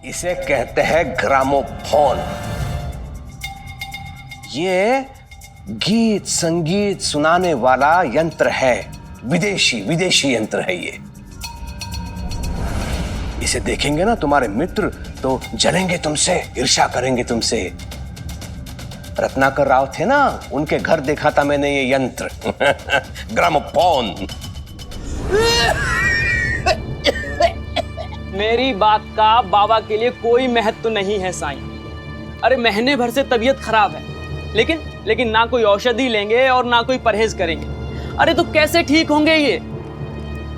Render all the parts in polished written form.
इसे कहते हैं ग्रामोफोन। ये गीत संगीत सुनाने वाला यंत्र है, विदेशी यंत्र है ये। इसे देखेंगे ना तुम्हारे मित्र तो जलेंगे तुमसे, ईर्ष्या करेंगे तुमसे। रत्नाकर राव थे ना, उनके घर देखा था मैंने ये यंत्र ग्रामोफोन। मेरी बात का बाबा के लिए कोई महत्व नहीं है साईं। अरे महीने भर से तबीयत खराब है, लेकिन ना कोई औषधि लेंगे और ना कोई परहेज करेंगे। अरे तो कैसे ठीक होंगे ये?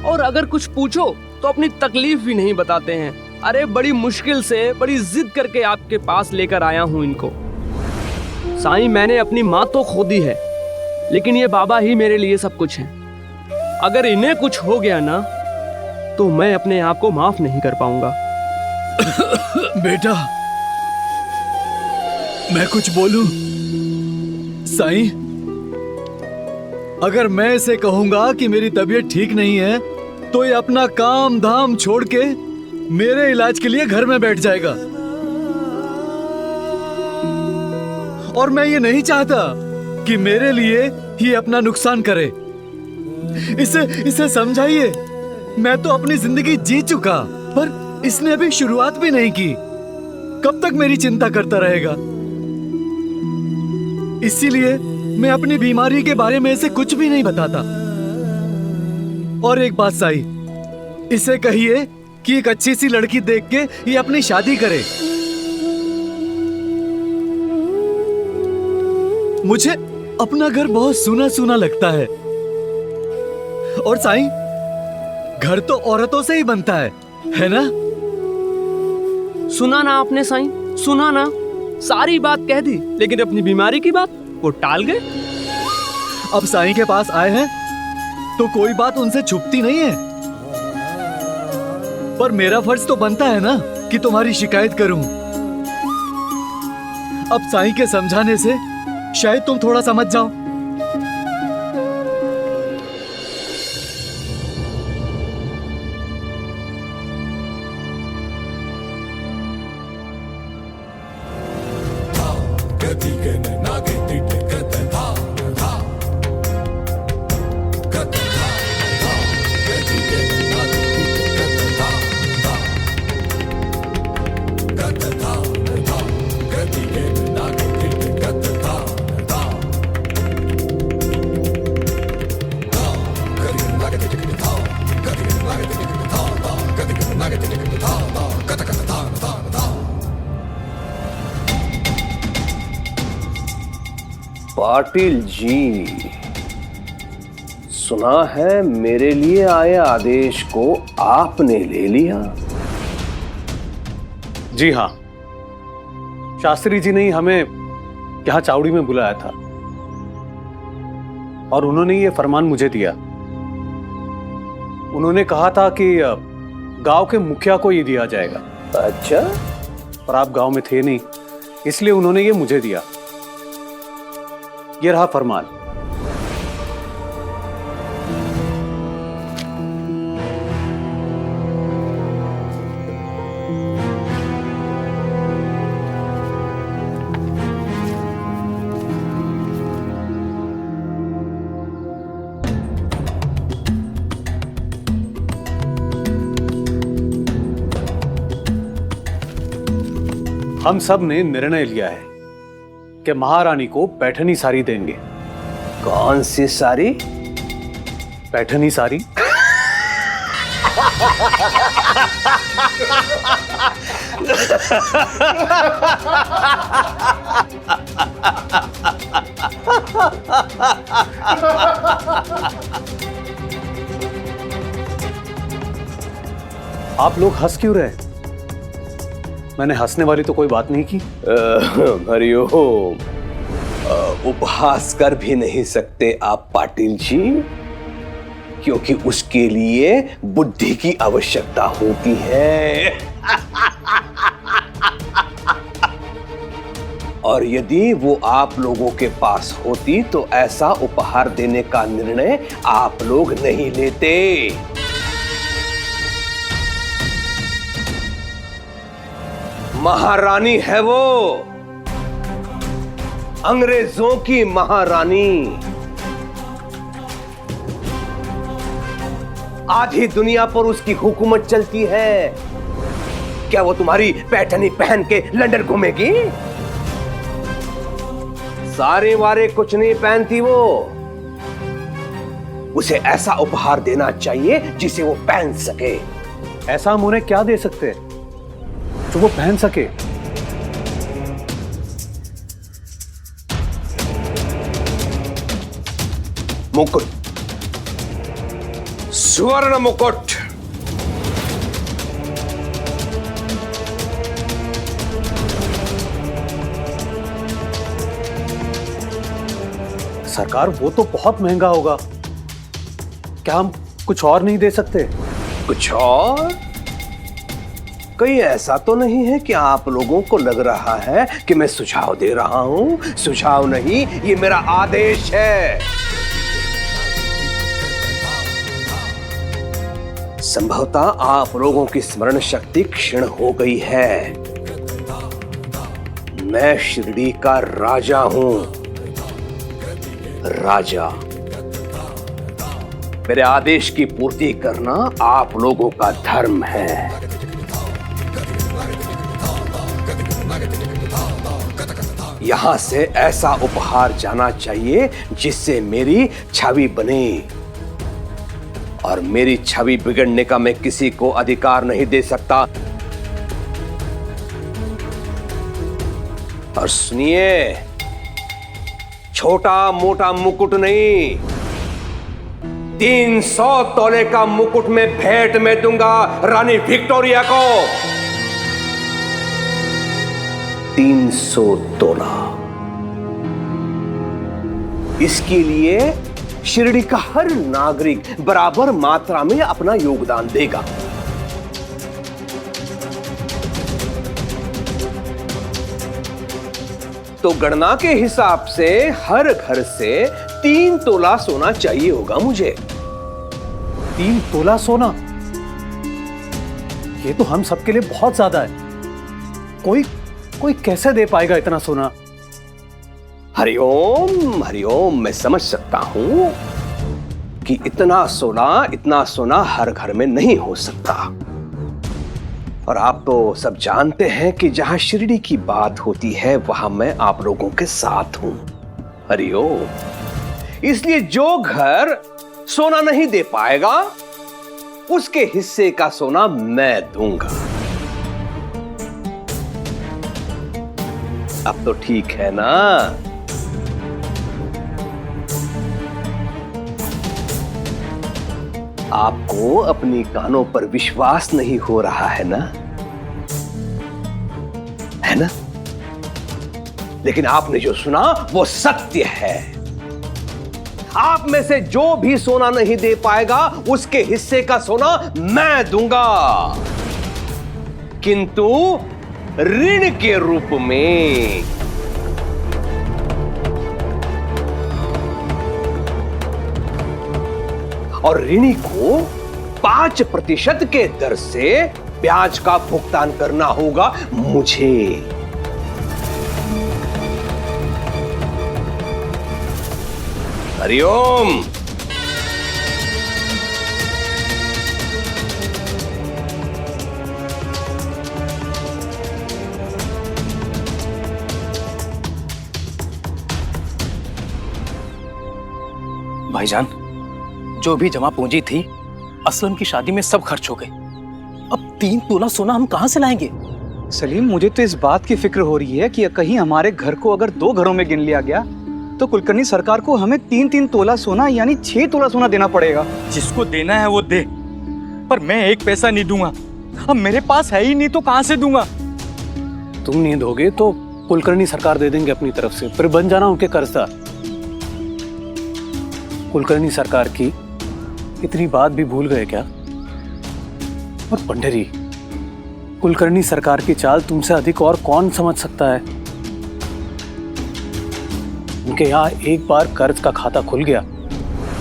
और अगर कुछ पूछो तो अपनी तकलीफ भी नहीं बताते हैं। अरे बड़ी मुश्किल से, बड़ी जिद करके आपके पास लेकर आया हूं इनको। साईं मैंने अपनी माँ तो खो दी है, लेकिन ये बाबा ही मेरे लिए सब कुछ है। अगर इन्हें कुछ हो गया ना तो मैं अपने आप को माफ नहीं कर पाऊंगा। बेटा, मैं कुछ बोलूं? साईं, अगर मैं इसे कहूंगा कि मेरी तबीयत ठीक नहीं है तो ये अपना काम धाम छोड़ के मेरे इलाज के लिए घर में बैठ जाएगा। और मैं ये नहीं चाहता कि मेरे लिए ये अपना नुकसान करे। इसे समझाइए। मैं तो अपनी जिंदगी जी चुका, पर इसने अभी शुरुआत भी नहीं की। कब तक मेरी चिंता करता रहेगा? इसीलिए मैं अपनी बीमारी के बारे में इसे कुछ भी नहीं बताता। और एक बात साई, इसे कहिए कि एक अच्छी सी लड़की देख के ये अपनी शादी करे। मुझे अपना घर बहुत सूना सूना लगता है। और साईं, घर तो औरतों से ही बनता है ना? सुना ना आपने साईं, सुना ना? सारी बात कह दी, लेकिन अपनी बीमारी की बात वो टाल गए। अब साईं के पास आए हैं तो कोई बात उनसे छुपती नहीं है। पर मेरा फर्ज तो बनता है ना कि तुम्हारी शिकायत करूं। अब साईं के समझाने से शायद तुम थोड़ा समझ जाओ। पाटिल जी, सुना है मेरे लिए आए आदेश को आपने ले लिया। जी हाँ, शास्त्री जी ने ही हमें यहाँ चावड़ी में बुलाया था और उन्होंने ये फरमान मुझे दिया। उन्होंने कहा था कि गांव के मुखिया को ये दिया जाएगा। अच्छा, पर आप गांव में थे नहीं, इसलिए उन्होंने ये मुझे दिया। ये रहा फरमान। हम सब ने निर्णय लिया है कि महारानी को पैठनी साड़ी देंगे। कौन सी साड़ी? पैठनी साड़ी। आप लोग हंस क्यों रहे? मैंने हंसने वाली तो कोई बात नहीं की। हरिओम, उपहास कर भी नहीं सकते आप पाटिल जी, क्योंकि उसके लिए बुद्धि की आवश्यकता होती है। और यदि वो आप लोगों के पास होती तो ऐसा उपहार देने का निर्णय आप लोग नहीं लेते। महारानी है वो, अंग्रेजों की महारानी। आधी दुनिया पर उसकी हुकूमत चलती है। क्या वो तुम्हारी पैठनी पहन के लंदन घूमेगी? सारे वारे कुछ नहीं पहनती वो। उसे ऐसा उपहार देना चाहिए जिसे वो पहन सके। ऐसा हम उन्हें क्या दे सकते हैं जो वो पहन सके? मुकुट, स्वर्ण मुकुट। सरकार वो तो बहुत महंगा होगा, क्या हम कुछ और नहीं दे सकते? कुछ और? कहीं ऐसा तो नहीं है कि आप लोगों को लग रहा है कि मैं सुझाव दे रहा हूं? सुझाव नहीं, ये मेरा आदेश है। संभवतः आप लोगों की स्मरण शक्ति क्षीण हो गई है। मैं शिरडी का राजा हूं, राजा। मेरे आदेश की पूर्ति करना आप लोगों का धर्म है। यहां से ऐसा उपहार जाना चाहिए जिससे मेरी छवि बने, और मेरी छवि बिगड़ने का मैं किसी को अधिकार नहीं दे सकता। और सुनिए, छोटा मोटा मुकुट नहीं, 300 तोले का मुकुट मैं भेंट में दूंगा रानी विक्टोरिया को। 300 तोला। इसके लिए शिरडी का हर नागरिक बराबर मात्रा में अपना योगदान देगा। तो गणना के हिसाब से हर घर से 3 तोला सोना चाहिए होगा मुझे। 3 तोला सोना? ये तो हम सबके लिए बहुत ज्यादा है। कोई कैसे दे पाएगा इतना सोना? हरिओम हरिओम, मैं समझ सकता हूं कि इतना सोना हर घर में नहीं हो सकता। और आप तो सब जानते हैं कि जहां शिरडी की बात होती है वहां मैं आप लोगों के साथ हूं। हरिओम। इसलिए जो घर सोना नहीं दे पाएगा उसके हिस्से का सोना मैं दूंगा। अब तो ठीक है ना? आपको अपनी कानों पर विश्वास नहीं हो रहा है ना? है ना? लेकिन आपने जो सुना वो सत्य है। आप में से जो भी सोना नहीं दे पाएगा उसके हिस्से का सोना मैं दूंगा, किंतु ऋण के रूप में। और ऋणी को 5% के दर से ब्याज का भुगतान करना होगा मुझे। हरिओम। भाईजान, जो भी जमा पूंजी थी असलम की शादी में सब खर्च हो गई। अब 3 तोला सोना हम कहां से लाएंगे? सलीम, मुझे तो इस बात की फिक्र हो रही है कि कहीं हमारे घर को अगर 2 घरों में गिन लिया गया तो कुलकर्णी सरकार को हमें 3-3 तोला सोना यानी 6 तोला सोना देना पड़ेगा। जिसको देना है वो दे, पर मैं 1 पैसा नहीं दूंगा। अब मेरे पास है ही नहीं तो कहां से दूंगा? तुम नहीं दोगे तो कुलकर्णी सरकार दे देंगे अपनी तरफ से, फिर बन जाना उनके कर्जदार। कुलकर्णी सरकार की इतनी बात भी भूल गए क्या? और पंडेरी, कुलकर्णी सरकार की चाल तुमसे अधिक और कौन समझ सकता है? उनके यहाँ एक बार कर्ज का खाता खुल गया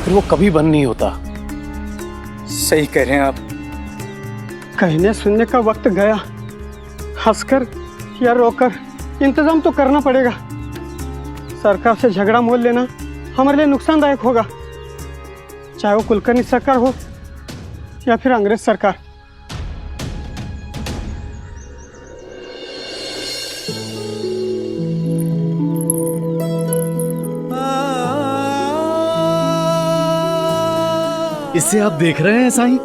फिर वो कभी बंद नहीं होता। सही कह रहे हैं आप। कहने सुनने का वक्त गया, हंसकर यार रोककर इंतजाम तो करना पड़ेगा। सरकार से झगड़ा मोल लेना हमारे लिए नुकसानदायक होगा, चाहे वो कुलकर्णी सरकार हो या फिर अंग्रेज सरकार। इसे आप देख रहे हैं साईं?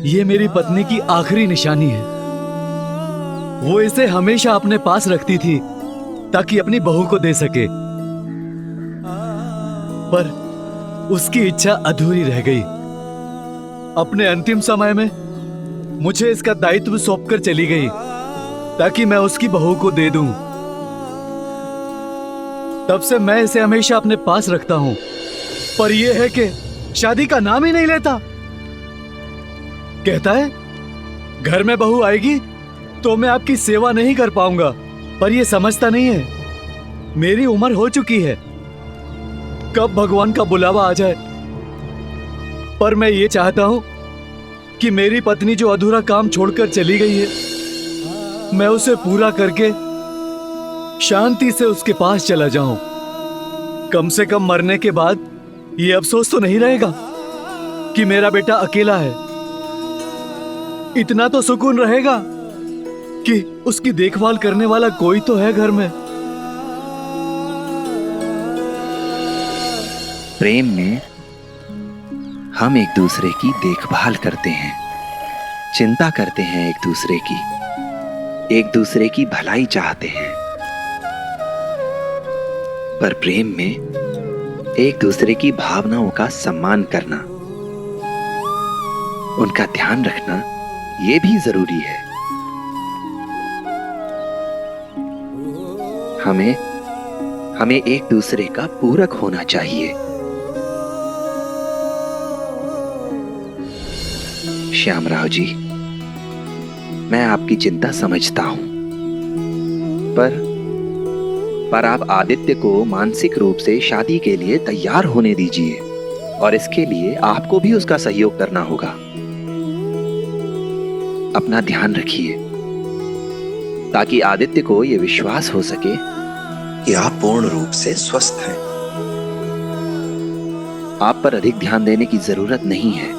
ये मेरी पत्नी की आखिरी निशानी है। वो इसे हमेशा अपने पास रखती थी ताकि अपनी बहू को दे सके, पर उसकी इच्छा अधूरी रह गई। अपने अंतिम समय में मुझे इसका दायित्व सौंपकर चली गई ताकि मैं उसकी बहू को दे दूं। तब से मैं इसे हमेशा अपने पास रखता हूं, पर यह है कि शादी का नाम ही नहीं लेता। कहता है घर में बहू आएगी तो मैं आपकी सेवा नहीं कर पाऊंगा, पर यह समझता नहीं है मेरी उम्र हो चुकी है, कब भगवान का बुलावा आ जाए। पर मैं ये चाहता हूं कि मेरी पत्नी जो अधूरा काम छोड़कर चली गई है, मैं उसे पूरा करके शांति से उसके पास चला जाऊं। कम से कम मरने के बाद ये अफसोस तो नहीं रहेगा कि मेरा बेटा अकेला है। इतना तो सुकून रहेगा कि उसकी देखभाल करने वाला कोई तो है घर में। प्रेम में हम एक दूसरे की देखभाल करते हैं, चिंता करते हैं एक दूसरे की भलाई चाहते हैं। पर प्रेम में एक दूसरे की भावनाओं का सम्मान करना, उनका ध्यान रखना, ये भी जरूरी है। हमें एक दूसरे का पूरक होना चाहिए। श्यामराव जी, मैं आपकी चिंता समझता हूं, पर आप आदित्य को मानसिक रूप से शादी के लिए तैयार होने दीजिए, और इसके लिए आपको भी उसका सहयोग करना होगा। अपना ध्यान रखिए ताकि आदित्य को यह विश्वास हो सके कि आप पूर्ण रूप से स्वस्थ हैं। आप पर अधिक ध्यान देने की जरूरत नहीं है,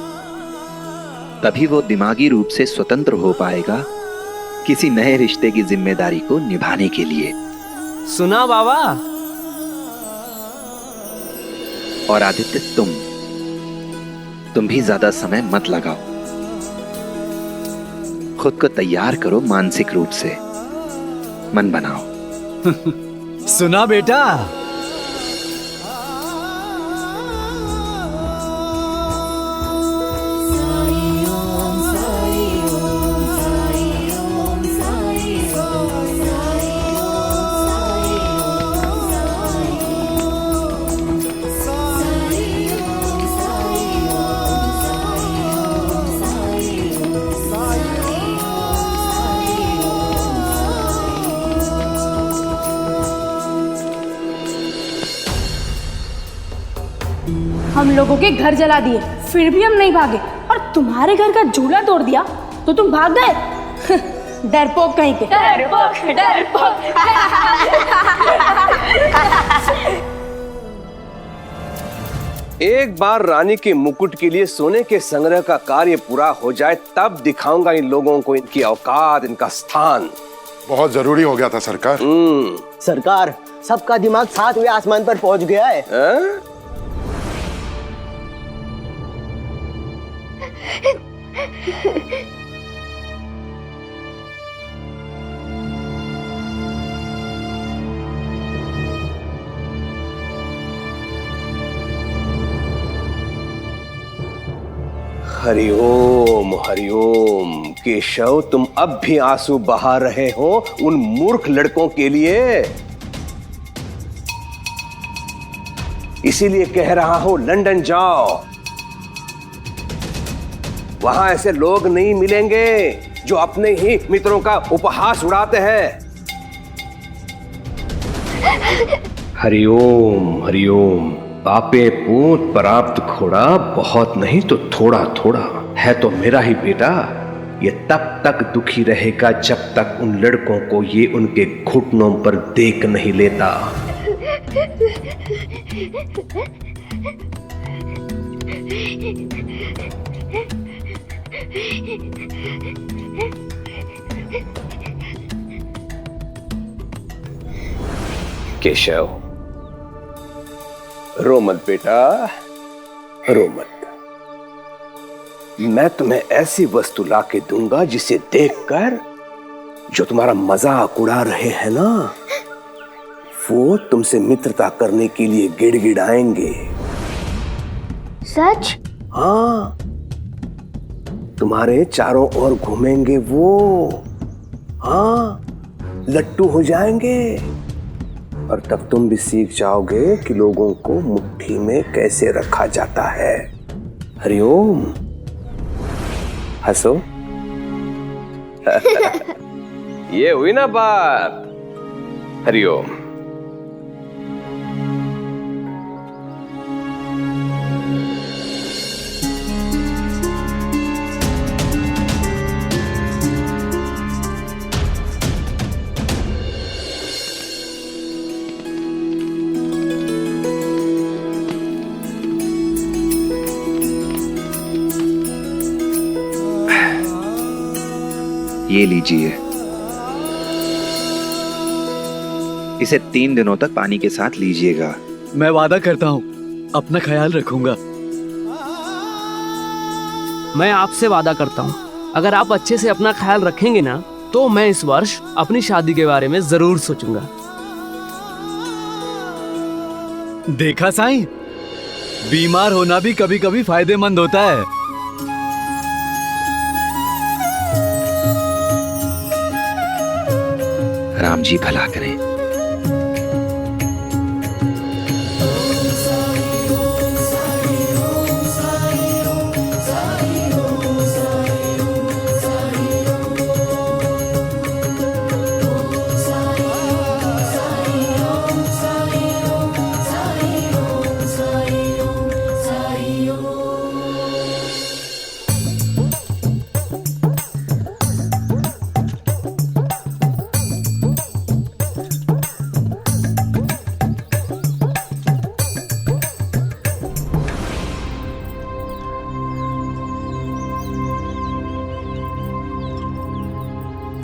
तभी वो दिमागी रूप से स्वतंत्र हो पाएगा किसी नए रिश्ते की जिम्मेदारी को निभाने के लिए। सुना बाबा? और आदित्य, तुम भी ज्यादा समय मत लगाओ, खुद को तैयार करो मानसिक रूप से, मन बनाओ। सुना बेटा? हम लोगों के घर जला दिए, फिर भी हम नहीं भागे, और तुम्हारे घर का झूला तोड़ दिया तो तुम भाग गए। डरपोक कहीं के। डरपोक। एक बार रानी के मुकुट के लिए सोने के संग्रह का कार्य पूरा हो जाए, तब दिखाऊंगा इन लोगों को इनकी औकात, इनका स्थान। बहुत जरूरी हो गया था सरकार। सरकार, सबका दिमाग 7वें आसमान पर पहुंच गया है। हरिओम हरिओम। केशव, तुम अब भी आंसू बहा रहे हो उन मूर्ख लड़कों के लिए। इसीलिए कह रहा हूं, लंदन जाओ। वहां ऐसे लोग नहीं मिलेंगे जो अपने ही मित्रों का उपहास उड़ाते हैं। हरिओम हरिओम। पापे पूत प्राप्त खोड़ा, बहुत नहीं तो थोड़ा थोड़ा है तो मेरा ही बेटा। ये तब तक दुखी रहेगा जब तक उन लड़कों को ये उनके घुटनों पर देख नहीं लेता। केशव, रो मत बेटा, रो मत। मैं तुम्हें ऐसी वस्तु लाके दूंगा जिसे देखकर जो तुम्हारा मजाक उड़ा रहे हैं ना, वो तुमसे मित्रता करने के लिए गिड़गिड़ाएंगे। सच? हाँ, तुम्हारे चारों ओर घूमेंगे वो। हाँ, लट्टू हो जाएंगे। और तब तुम भी सीख जाओगे कि लोगों को मुट्ठी में कैसे रखा जाता है। हरिओम। हंसो। ये हुई ना बात। हरिओम। ये लीजिए, इसे 3 दिनों तक पानी के साथ लीजिएगा। मैं वादा करता हूँ अपना ख्याल रखूंगा। मैं आपसे वादा करता हूँ अगर आप अच्छे से अपना ख्याल रखेंगे ना तो मैं इस वर्ष अपनी शादी के बारे में जरूर सोचूंगा। देखा साईं, बीमार होना भी कभी कभी फायदेमंद होता है। राम जी भला करें।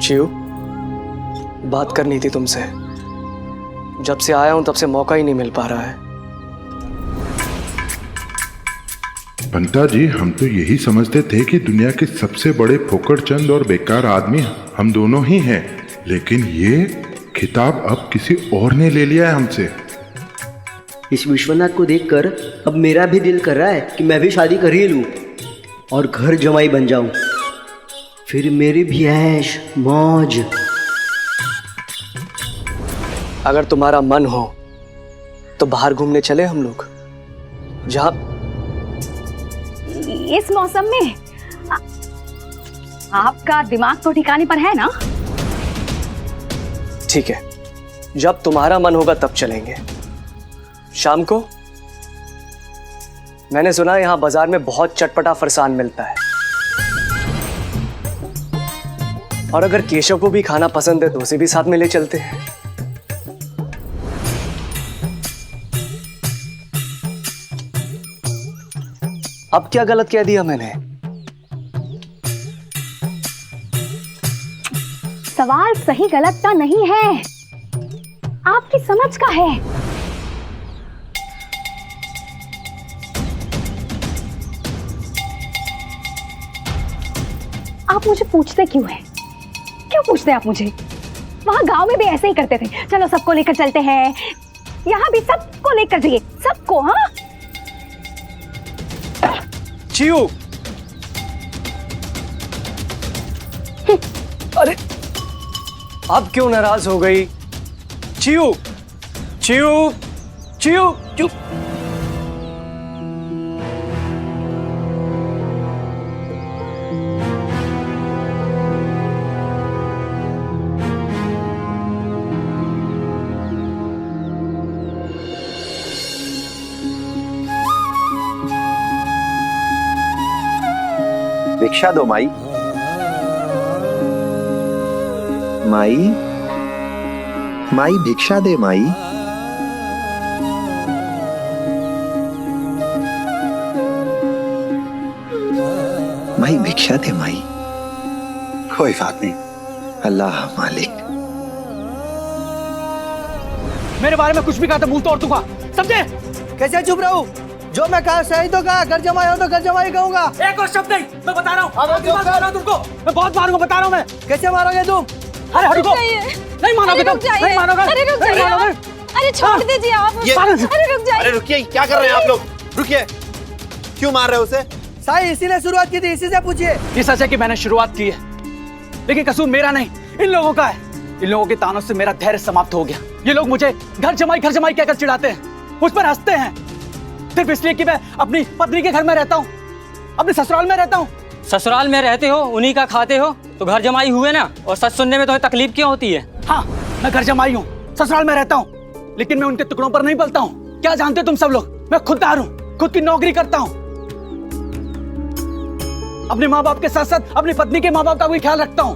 चियो, बात करनी थी तुमसे। जब से आया हूं तब से मौका ही नहीं मिल पा रहा है। पंता जी, हम तो यही समझते थे कि दुनिया के सबसे बड़े फोकड़चंद और बेकार आदमी हम दोनों ही हैं, लेकिन ये खिताब अब किसी और ने ले लिया है हमसे। इस विश्वनाथ को देखकर अब मेरा भी दिल कर रहा है कि मैं भी शादी कर ही लूं और घर जमाई बन जाऊं, फिर मेरी भी ऐश मौज। अगर तुम्हारा मन हो तो बाहर घूमने चले हम लोग, जहां इस मौसम में आपका दिमाग तो ठिकाने पर है ना? ठीक है, जब तुम्हारा मन होगा तब चलेंगे। शाम को मैंने सुना यहां बाजार में बहुत चटपटा फरसान मिलता है, और अगर केशव को भी खाना पसंद है तो उसे भी साथ में ले चलते हैं। अब क्या गलत कह दिया मैंने? सवाल सही गलत का नहीं है, आपकी समझ का है। आप मुझे पूछते क्यों हैं? क्यों पूछते हैं आप मुझे? वहां गांव में भी ऐसे ही करते थे, चलो सबको लेकर चलते हैं। यहाँ भी सबको लेकर जाइए, सबको। हाँ चियो, अरे अब क्यों नाराज हो गई? चियो चियो चियो चियो। भिक्षा दो माई। माई, माई भिक्षा दे माई। माई भिक्षा दे माई। कोई बात नहीं। अल्लाह मालिक। मेरे बारे में कुछ भी कहा तो मुंह तोड़ दूंगा, समझे? कैसे चुप रहूं? जो मैं कहा सही तो कहा, घर जमाई हो तो घर जमाई कहूंगा। एक और शब्द नहीं, मैं बता रहा हूँ। तुमको मैं बहुत मारूंगा, बता रहा हूँ मैं। कैसे मारोगे तुम? अरे रुको, नहीं मानोगे तुम, नहीं मानोगे। अरे छोड़ दीजिए आप। अरे रुक जाइए। अरे रुकिए, क्या कर रहे हैं आप लोग? रुकिए, क्यों मार रहे हो उसे? साई इसीलिए शुरुआत की थी, इसी से पूछिए। ये सच है कि मैंने शुरुआत की है, लेकिन कसूर मेरा नहीं, इन लोगों का है। इन लोगों के तानों से मेरा धैर्य समाप्त हो गया। ये लोग मुझे घर जमाई कहकर चिढ़ाते हैं, मुझ पर हंसते हैं, सिर्फ इसलिए कि मैं अपनी पत्नी के घर में रहता हूँ, अपने ससुराल में रहता हूँ। ससुराल में रहते हो, उन्हीं का खाते हो, तो घर जमाई हुए ना। और सच सुनने में तुम्हें तकलीफ क्यों होती है? हाँ, मैं घर जमाई हूँ, ससुराल में रहता हूँ, लेकिन मैं उनके टुकड़ों पर नहीं पलता हूँ। क्या जानते हो तुम सब लोग, मैं खुददार हूँ, खुद की नौकरी करता हूँ, अपने माँ बाप के साथ साथ अपनी पत्नी के माँ बाप का भी ख्याल रखता हूँ।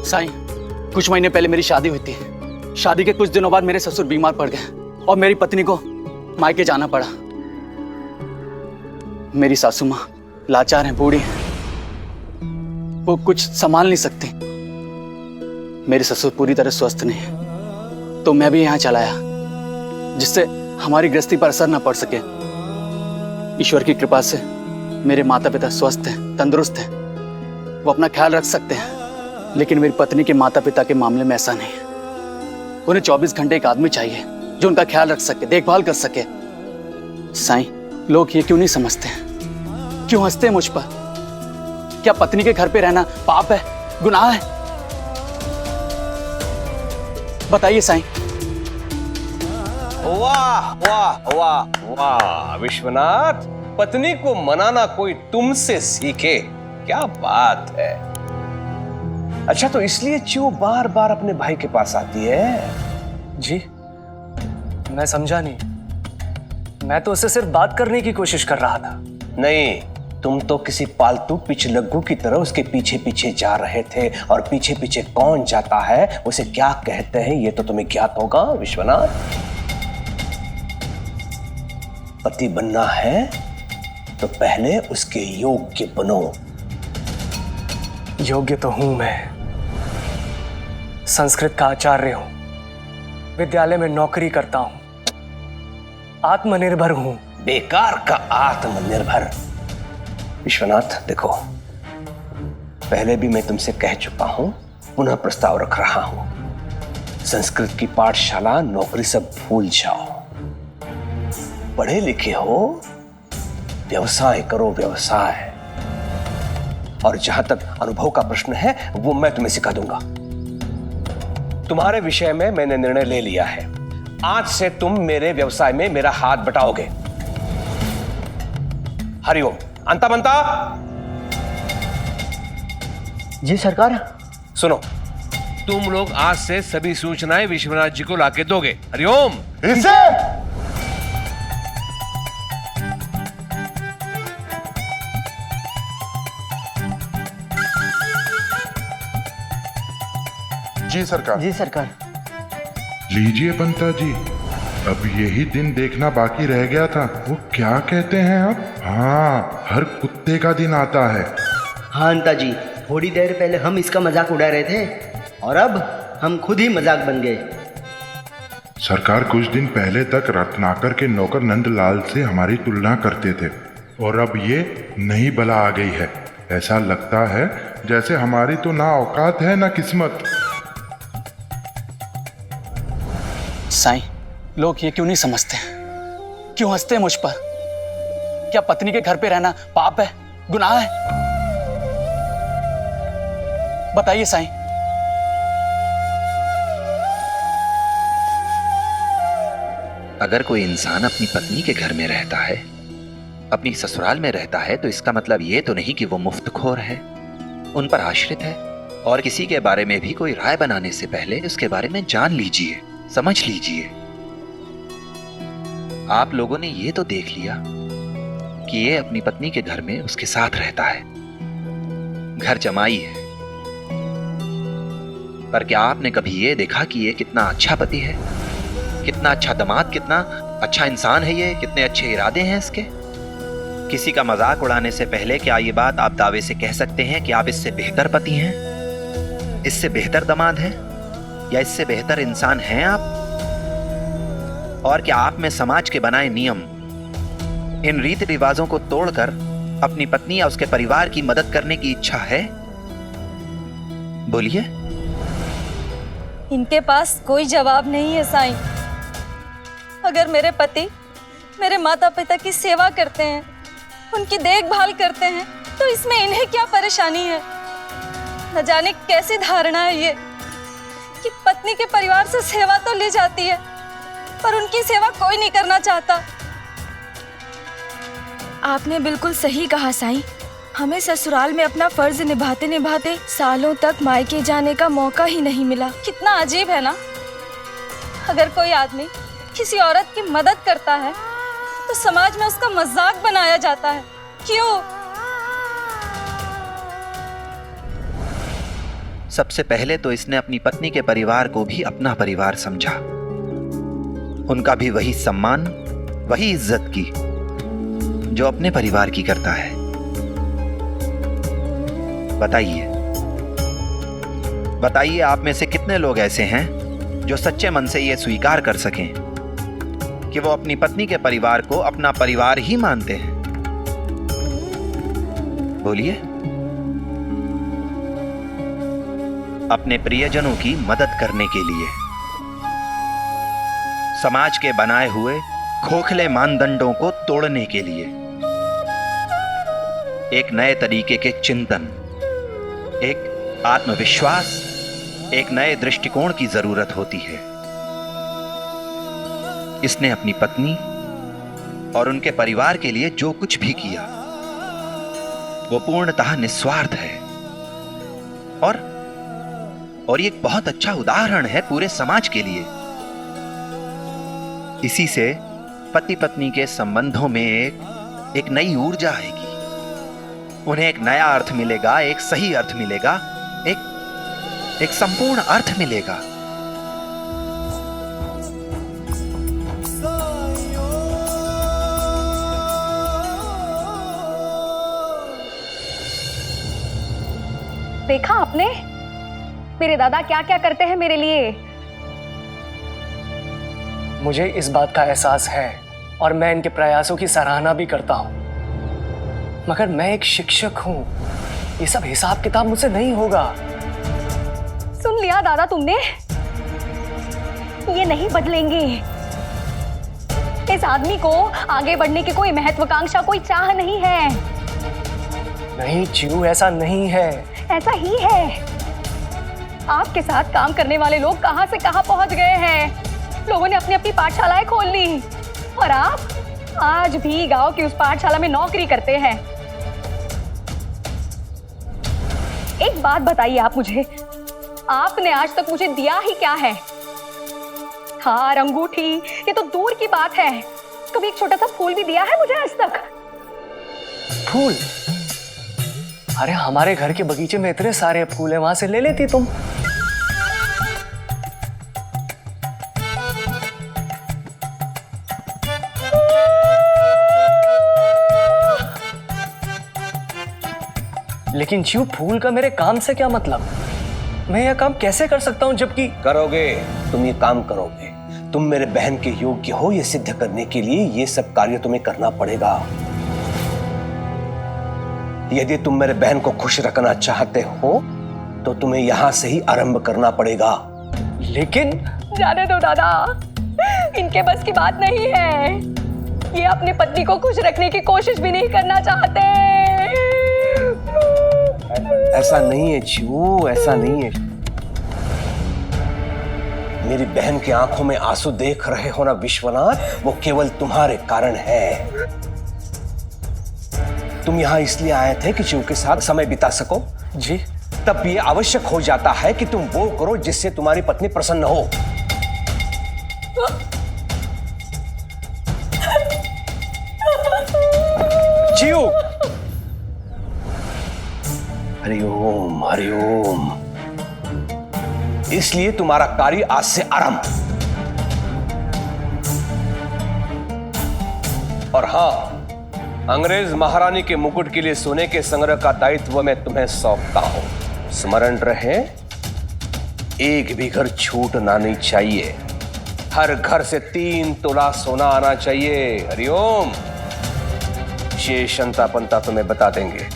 साईं, कुछ महीने पहले मेरी शादी हुई थी। शादी के कुछ दिनों बाद मेरे ससुर बीमार पड़ गए और मेरी पत्नी को मायके जाना पड़ा। मेरी सासू माँ लाचार हैं, बूढ़ी हैं, वो कुछ संभाल नहीं सकती। मेरे ससुर पूरी तरह स्वस्थ नहीं है, तो मैं भी यहाँ चला आया, जिससे हमारी गृहस्थी पर असर न पड़ सके। ईश्वर की कृपा से मेरे माता पिता स्वस्थ हैं, तंदुरुस्त हैं, वो अपना ख्याल रख सकते हैं। लेकिन मेरी पत्नी के माता पिता के मामले में ऐसा नहीं है। उन्हें 24 घंटे एक आदमी चाहिए जो उनका ख्याल रख सके, देखभाल कर सके। साईं, लोग ये क्यों नहीं समझते हैं? क्यों हंसते हैं मुझ पर? क्या पत्नी के घर पे रहना पाप है, गुनाह है? बताइए साईं। वाह वाह वाह वाह विश्वनाथ, पत्नी को मनाना कोई तुमसे सीखे, क्या बात है। अच्छा, तो इसलिए चियो बार बार अपने भाई के पास आती है? जी, मैं समझा नहीं। मैं तो उससे सिर्फ बात करने की कोशिश कर रहा था। नहीं, तुम तो किसी पालतू पिछलग्गू की तरह उसके पीछे पीछे जा रहे थे, और पीछे पीछे कौन जाता है, उसे क्या कहते हैं, ये तो तुम्हें ज्ञात होगा विश्वनाथ। पति बनना है तो पहले उसके योग्य बनो। योग्य तो हूं मैं, संस्कृत का आचार्य हूं, विद्यालय में नौकरी करता हूं, आत्मनिर्भर हूं। बेकार का आत्मनिर्भर। विश्वनाथ देखो, पहले भी मैं तुमसे कह चुका हूं, पुनः प्रस्ताव रख रहा हूं, संस्कृत की पाठशाला, नौकरी सब भूल जाओ। पढ़े लिखे हो, व्यवसाय करो, व्यवसाय। और जहां तक अनुभव का प्रश्न है, वो मैं तुम्हें सिखा दूंगा। तुम्हारे विषय में मैंने निर्णय ले लिया है। आज से तुम मेरे व्यवसाय में मेरा हाथ बटाओगे। हरिओम। अंता बनता। जी सरकार। सुनो, तुम लोग आज से सभी सूचनाएं विश्वनाथ जी को लाके दोगे। हरिओम। इसे जी सरकार। जी सरकार। लीजिए बंता जी, अब यही दिन देखना बाकी रह गया था। वो क्या कहते हैं अब? हाँ, हर कुत्ते का दिन आता है। हाँ अंता जी, थोड़ी देर पहले हम इसका मजाक उड़ा रहे थे और अब हम खुद ही मजाक बन गए। सरकार, कुछ दिन पहले तक रत्नाकर के नौकर नंदलाल से हमारी तुलना करते थे, और अब ये नई बला आ गई है। ऐसा लगता है जैसे हमारी तो ना औकात है ना किस्मत। साईं, लोग ये क्यों नहीं समझते? क्यों हंसते हैं मुझ पर? क्या पत्नी के घर पे रहना पाप है, गुनाह है? बताइए साईं। अगर कोई इंसान अपनी पत्नी के घर में रहता है, अपनी ससुराल में रहता है, तो इसका मतलब ये तो नहीं कि वो मुफ्तखोर है, उन पर आश्रित है। और किसी के बारे में भी कोई राय बनाने से पहले उसके बारे में जान लीजिए, समझ लीजिए। आप लोगों ने ये तो देख लिया कि ये अपनी पत्नी के घर में उसके साथ रहता है, घर जमाई है, पर क्या आपने कभी ये देखा कि ये कितना अच्छा पति है, कितना अच्छा दामाद, कितना अच्छा इंसान है ये, कितने अच्छे इरादे हैं इसके? किसी का मजाक उड़ाने से पहले क्या ये बात आप दावे से कह सकते हैं कि आप इससे बेहतर पति हैं, इससे बेहतर दामाद हैं, या इससे बेहतर इंसान हैं आप? और क्या आप में समाज के बनाए नियम, इन रीति रिवाजों को तोड़कर अपनी पत्नी या उसके परिवार की मदद करने की इच्छा है? बोलिए। इनके पास कोई जवाब नहीं है साईं। अगर मेरे पति मेरे माता पिता की सेवा करते हैं, उनकी देखभाल करते हैं, तो इसमें इन्हें क्या परेशानी है? न जाने कैसी धारणा है ये कि पत्नी के परिवार से सेवा तो ली जाती है, पर उनकी सेवा कोई नहीं करना चाहता। आपने बिल्कुल सही कहा साईं। हमें ससुराल में अपना फर्ज निभाते निभाते सालों तक मायके जाने का मौका ही नहीं मिला। कितना अजीब है ना, अगर कोई आदमी किसी औरत की मदद करता है तो समाज में उसका मजाक बनाया जाता है। क्यों? सबसे पहले तो इसने अपनी पत्नी के परिवार को भी अपना परिवार समझा, उनका भी वही सम्मान, वही इज्जत की जो अपने परिवार की करता है। बताइए आप में से कितने लोग ऐसे हैं जो सच्चे मन से यह स्वीकार कर सकें कि वो अपनी पत्नी के परिवार को अपना परिवार ही मानते हैं? बोलिए। अपने प्रियजनों की मदद करने के लिए, समाज के बनाए हुए खोखले मानदंडों को तोड़ने के लिए एक नए तरीके के चिंतन, एक आत्मविश्वास, एक नए दृष्टिकोण की जरूरत होती है। इसने अपनी पत्नी और उनके परिवार के लिए जो कुछ भी किया वो पूर्णतः निस्वार्थ है, और ये एक बहुत अच्छा उदाहरण है पूरे समाज के लिए। इसी से पति पत्नी के संबंधों में एक नई ऊर्जा आएगी, उन्हें एक नया अर्थ मिलेगा, एक सही अर्थ मिलेगा, एक संपूर्ण अर्थ मिलेगा। देखा आपने मेरे दादा क्या क्या करते हैं मेरे लिए। मुझे इस बात का एहसास है और मैं इनके प्रयासों की सराहना भी करता हूं, मगर मैं एक शिक्षक हूं, ये सब हिसाब किताब मुझसे नहीं होगा। सुन लिया दादा तुमने, ये नहीं बदलेंगे। इस आदमी को आगे बढ़ने की कोई महत्वाकांक्षा, कोई चाह नहीं है। नहीं चीरू, ऐसा नहीं है। ऐसा ही है। आपके साथ काम करने वाले लोग कहां से कहां पहुंच गए हैं। लोगों ने अपनी अपनी पाठशालाएं खोल ली और आप आज भी गांव की उस पाठशाला में नौकरी करते हैं। एक बात बताइए आप मुझे, आपने आज तक मुझे दिया ही क्या है? हार, अंगूठी, ये तो दूर की बात है। कभी एक छोटा सा फूल भी दिया है मुझे आज तक? फूल? अरे हमारे घर के बगीचे में इतने सारे फूल हैं, वहां से ले लेती तुम। लेकिन जीव, फूल का मेरे काम से क्या मतलब? मैं यह काम कैसे कर सकता हूं जबकि करोगे, तुम ये काम करोगे। तुम मेरे बहन के योग्य हो ये सिद्ध करने के लिए ये सब कार्य तुम्हें करना पड़ेगा। यदि तुम मेरे बहन को खुश रखना चाहते हो तो तुम्हें यहां से ही आरंभ करना पड़ेगा। लेकिन जाने दो दादा, इनके बस की बात नहीं है। ये अपनी पत्नी को खुश रखने की कोशिश भी नहीं करना चाहते। ऐसा नहीं है जीवू, ऐसा नहीं है। मेरी बहन की आंखों में आंसू देख रहे हो ना विश्वनाथ, वो केवल तुम्हारे कारण है। तुम यहां इसलिए आए थे कि शिव के साथ समय बिता सको। जी। तब ये आवश्यक हो जाता है कि तुम वो करो जिससे तुम्हारी पत्नी प्रसन्न हो। जीव। हरिओम हरिओम। इसलिए तुम्हारा कार्य आज से आरंभ। और हां, अंग्रेज महारानी के मुकुट के लिए सोने के संग्रह का दायित्व मैं तुम्हें सौंपता हूं। स्मरण रहे, एक भी घर छूटना नहीं चाहिए। हर घर से 3 तोला सोना आना चाहिए। हरिओम। शेष अंता पंता तुम्हें बता देंगे।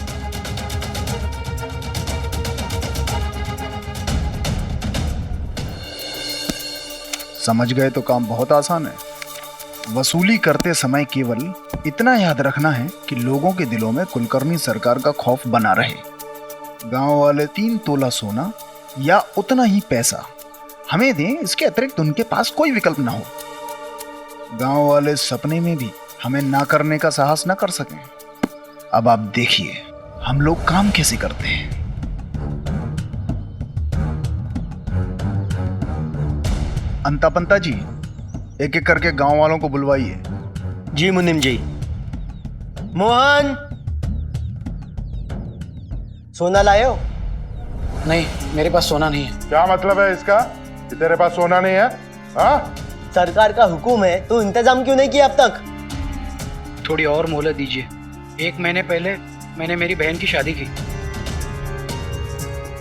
समझ गए तो काम बहुत आसान है। वसूली करते समय केवल इतना याद रखना है कि लोगों के दिलों में कुलकर्णी सरकार का खौफ बना रहे। गांव वाले 3 तोला सोना या उतना ही पैसा हमें दें, इसके अतिरिक्त उनके पास कोई विकल्प ना हो। गांव वाले सपने में भी हमें ना करने का साहस ना कर सकें। अब आप देखिए हम लोग काम कैसे करते हैं। अंतापंता जी, एक एक करके गांव वालों को बुलवाइए। जी मुनिम जी। मोहन, सोना लाए हो? नहीं, मेरे पास सोना नहीं है। क्या मतलब है इसका कि तेरे पास सोना नहीं है? हाँ? सरकार का हुक्म है तो इंतजाम क्यों नहीं किया अब तक? थोड़ी और मोहलत दीजिए। 1 महीने पहले मैंने मेरी बहन की शादी की।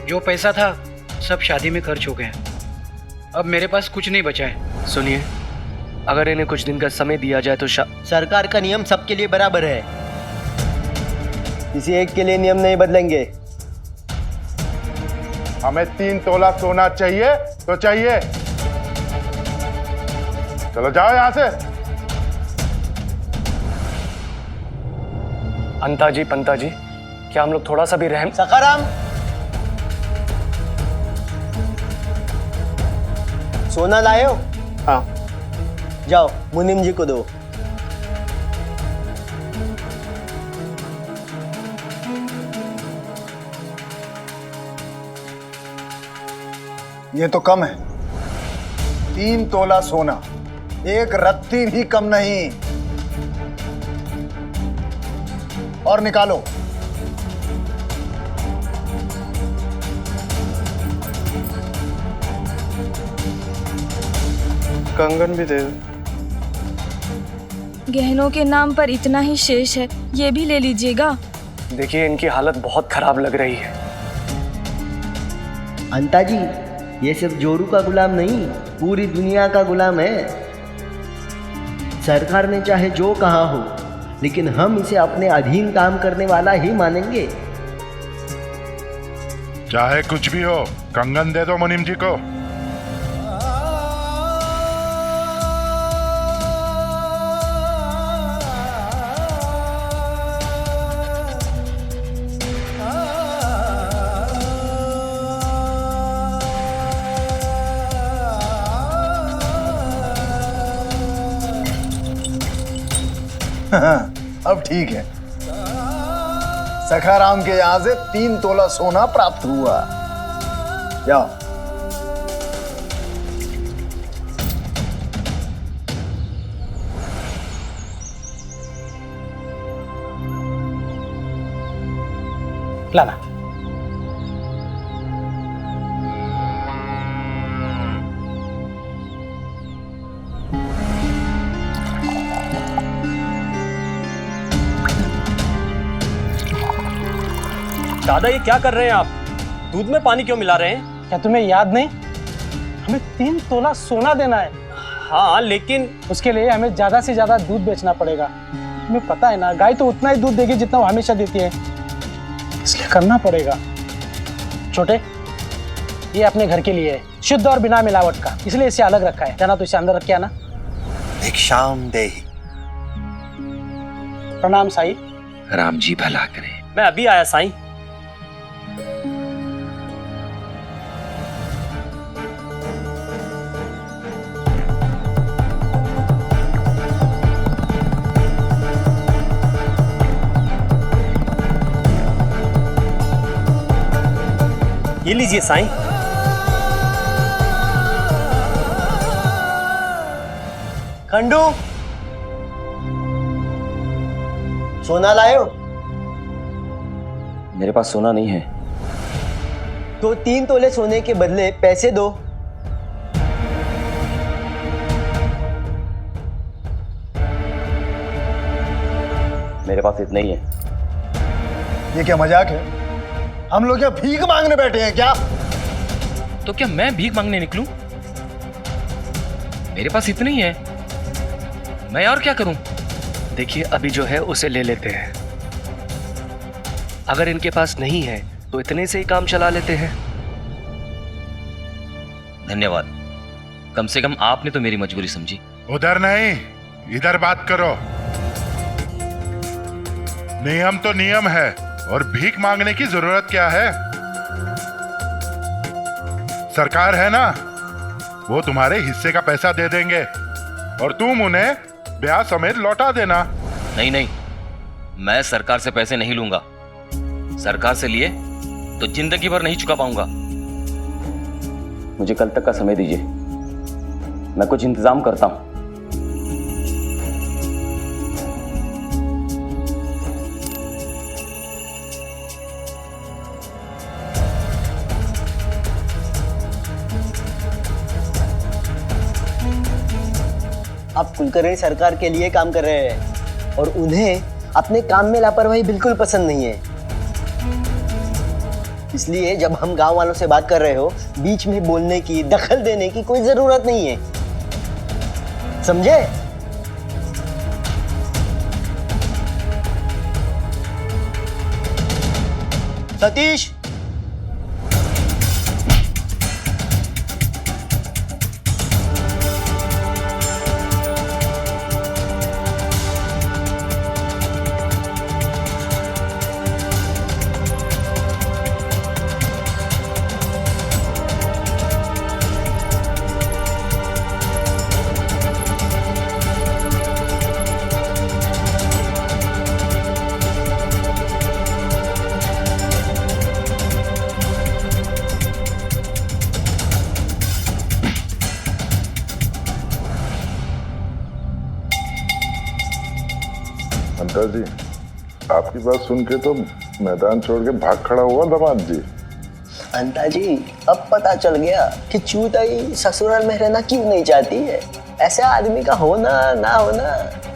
जो पैसा था सब शादी में खर्च हो गया। अब मेरे पास कुछ नहीं बचा है। सुनिए, अगर इन्हें कुछ दिन का समय दिया जाए तो सरकार का नियम सबके लिए बराबर है। किसी एक के लिए नियम नहीं बदलेंगे। हमें 3 तोला सोना चाहिए तो चाहिए। चलो जाओ यहां से। अंता जी, पंता जी, क्या हम लोग थोड़ा सा भी रहम। सखाराम, सोना लाए हो? हाँ। जाओ मुनिम जी को दो। ये तो कम है। 3 तोला सोना, 1 रत्ती भी कम नहीं। और निकालो। कंगन भी दे दो। गहनों के नाम पर इतना ही शेष है, ये भी ले लीजिएगा। देखिए, इनकी हालत बहुत खराब लग रही है। अंता जी, ये सिर्फ जोरू का गुलाम नहीं, पूरी दुनिया का गुलाम है। सरकार ने चाहे जो कहा हो, लेकिन हम इसे अपने अधीन काम करने वाला ही मानेंगे। चाहे कुछ भी हो, कंगन दे दो मुनीम जी को। अब ठीक है। सखाराम के यहां से 3 तोला सोना प्राप्त हुआ। जाओ। लाना। दादा, ये क्या कर रहे हैं आप? दूध में पानी क्यों मिला रहे हैं? क्या तुम्हें याद नहीं? हमें 3 तोला सोना देना है। हाँ, लेकिन उसके लिए हमें ज्यादा से ज्यादा दूध बेचना पड़ेगा। तुम्हें पता है ना, गाय तो उतना ही दूध देगी जितना वो हमेशा देती है, इसलिए करना पड़ेगा। छोटे, ये अपने घर के लिए है, शुद्ध और बिना मिलावट का, इसलिए इसे अलग रखा है। जाना तो इसे अंदर रख के आना। भिक्षाम देहि। प्रणाम साईं। राम जी भला करे। मैं अभी आया साईं। ये लीजिए साईं। खंडू, सोना लाए हो? मेरे पास सोना नहीं है। तो 3 तोले सोने के बदले पैसे दो। मेरे पास इतना ही है। ये क्या मजाक है? हम लोग यहाँ भीख मांगने बैठे हैं क्या? तो क्या मैं भीख मांगने निकलूं? मेरे पास इतना ही है, मैं और क्या करूं? देखिए अभी जो है उसे ले लेते हैं, अगर इनके पास नहीं है तो इतने से ही काम चला लेते हैं। धन्यवाद, कम से कम आपने तो मेरी मजबूरी समझी। उधर नहीं, इधर बात करो। नियम तो नियम है, और भीख मांगने की जरूरत क्या है? सरकार है ना, वो तुम्हारे हिस्से का पैसा दे देंगे और तुम उन्हें ब्याज समेत लौटा देना। नहीं नहीं, मैं सरकार से पैसे नहीं लूंगा। सरकार से लिए तो जिंदगी भर नहीं चुका पाऊंगा। मुझे कल तक का समय दीजिए, मैं कुछ इंतजाम करता हूं। आप कुलकर्णी सरकार के लिए काम कर रहे हैं और उन्हें अपने काम में लापरवाही बिल्कुल पसंद नहीं है। इसलिए जब हम गांव वालों से बात कर रहे हो, बीच में बोलने की, दखल देने की कोई जरूरत नहीं है, समझे? सतीश, पंता जी, आपकी बात सुन के तो मैदान छोड़ के भाग खड़ा हुआ दामाद जी। अंता जी, अब पता चल गया कि चूताई ससुराल में रहना क्यों नहीं चाहती है। ऐसे आदमी का होना ना होना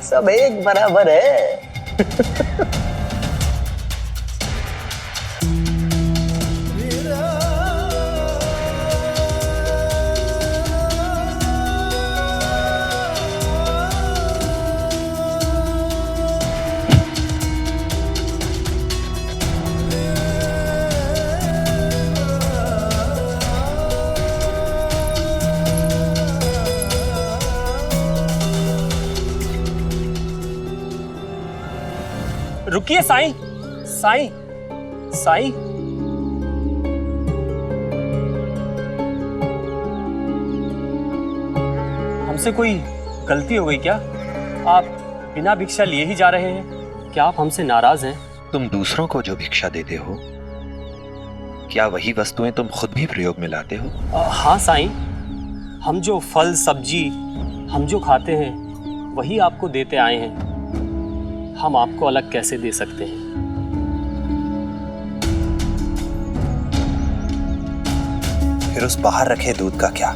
सब एक बराबर है। रुकिए साईं, साईं, साईं। हमसे कोई गलती हो गई क्या? आप बिना भिक्षा लिए ही जा रहे हैं, क्या आप हमसे नाराज हैं? तुम दूसरों को जो भिक्षा देते हो, क्या वही वस्तुएं तुम खुद भी प्रयोग में लाते हो? हाँ साईं, हम जो फल सब्जी हम जो खाते हैं वही आपको देते आए हैं, हम आपको अलग कैसे दे सकते हैं? फिर उस बाहर रखे दूध का क्या,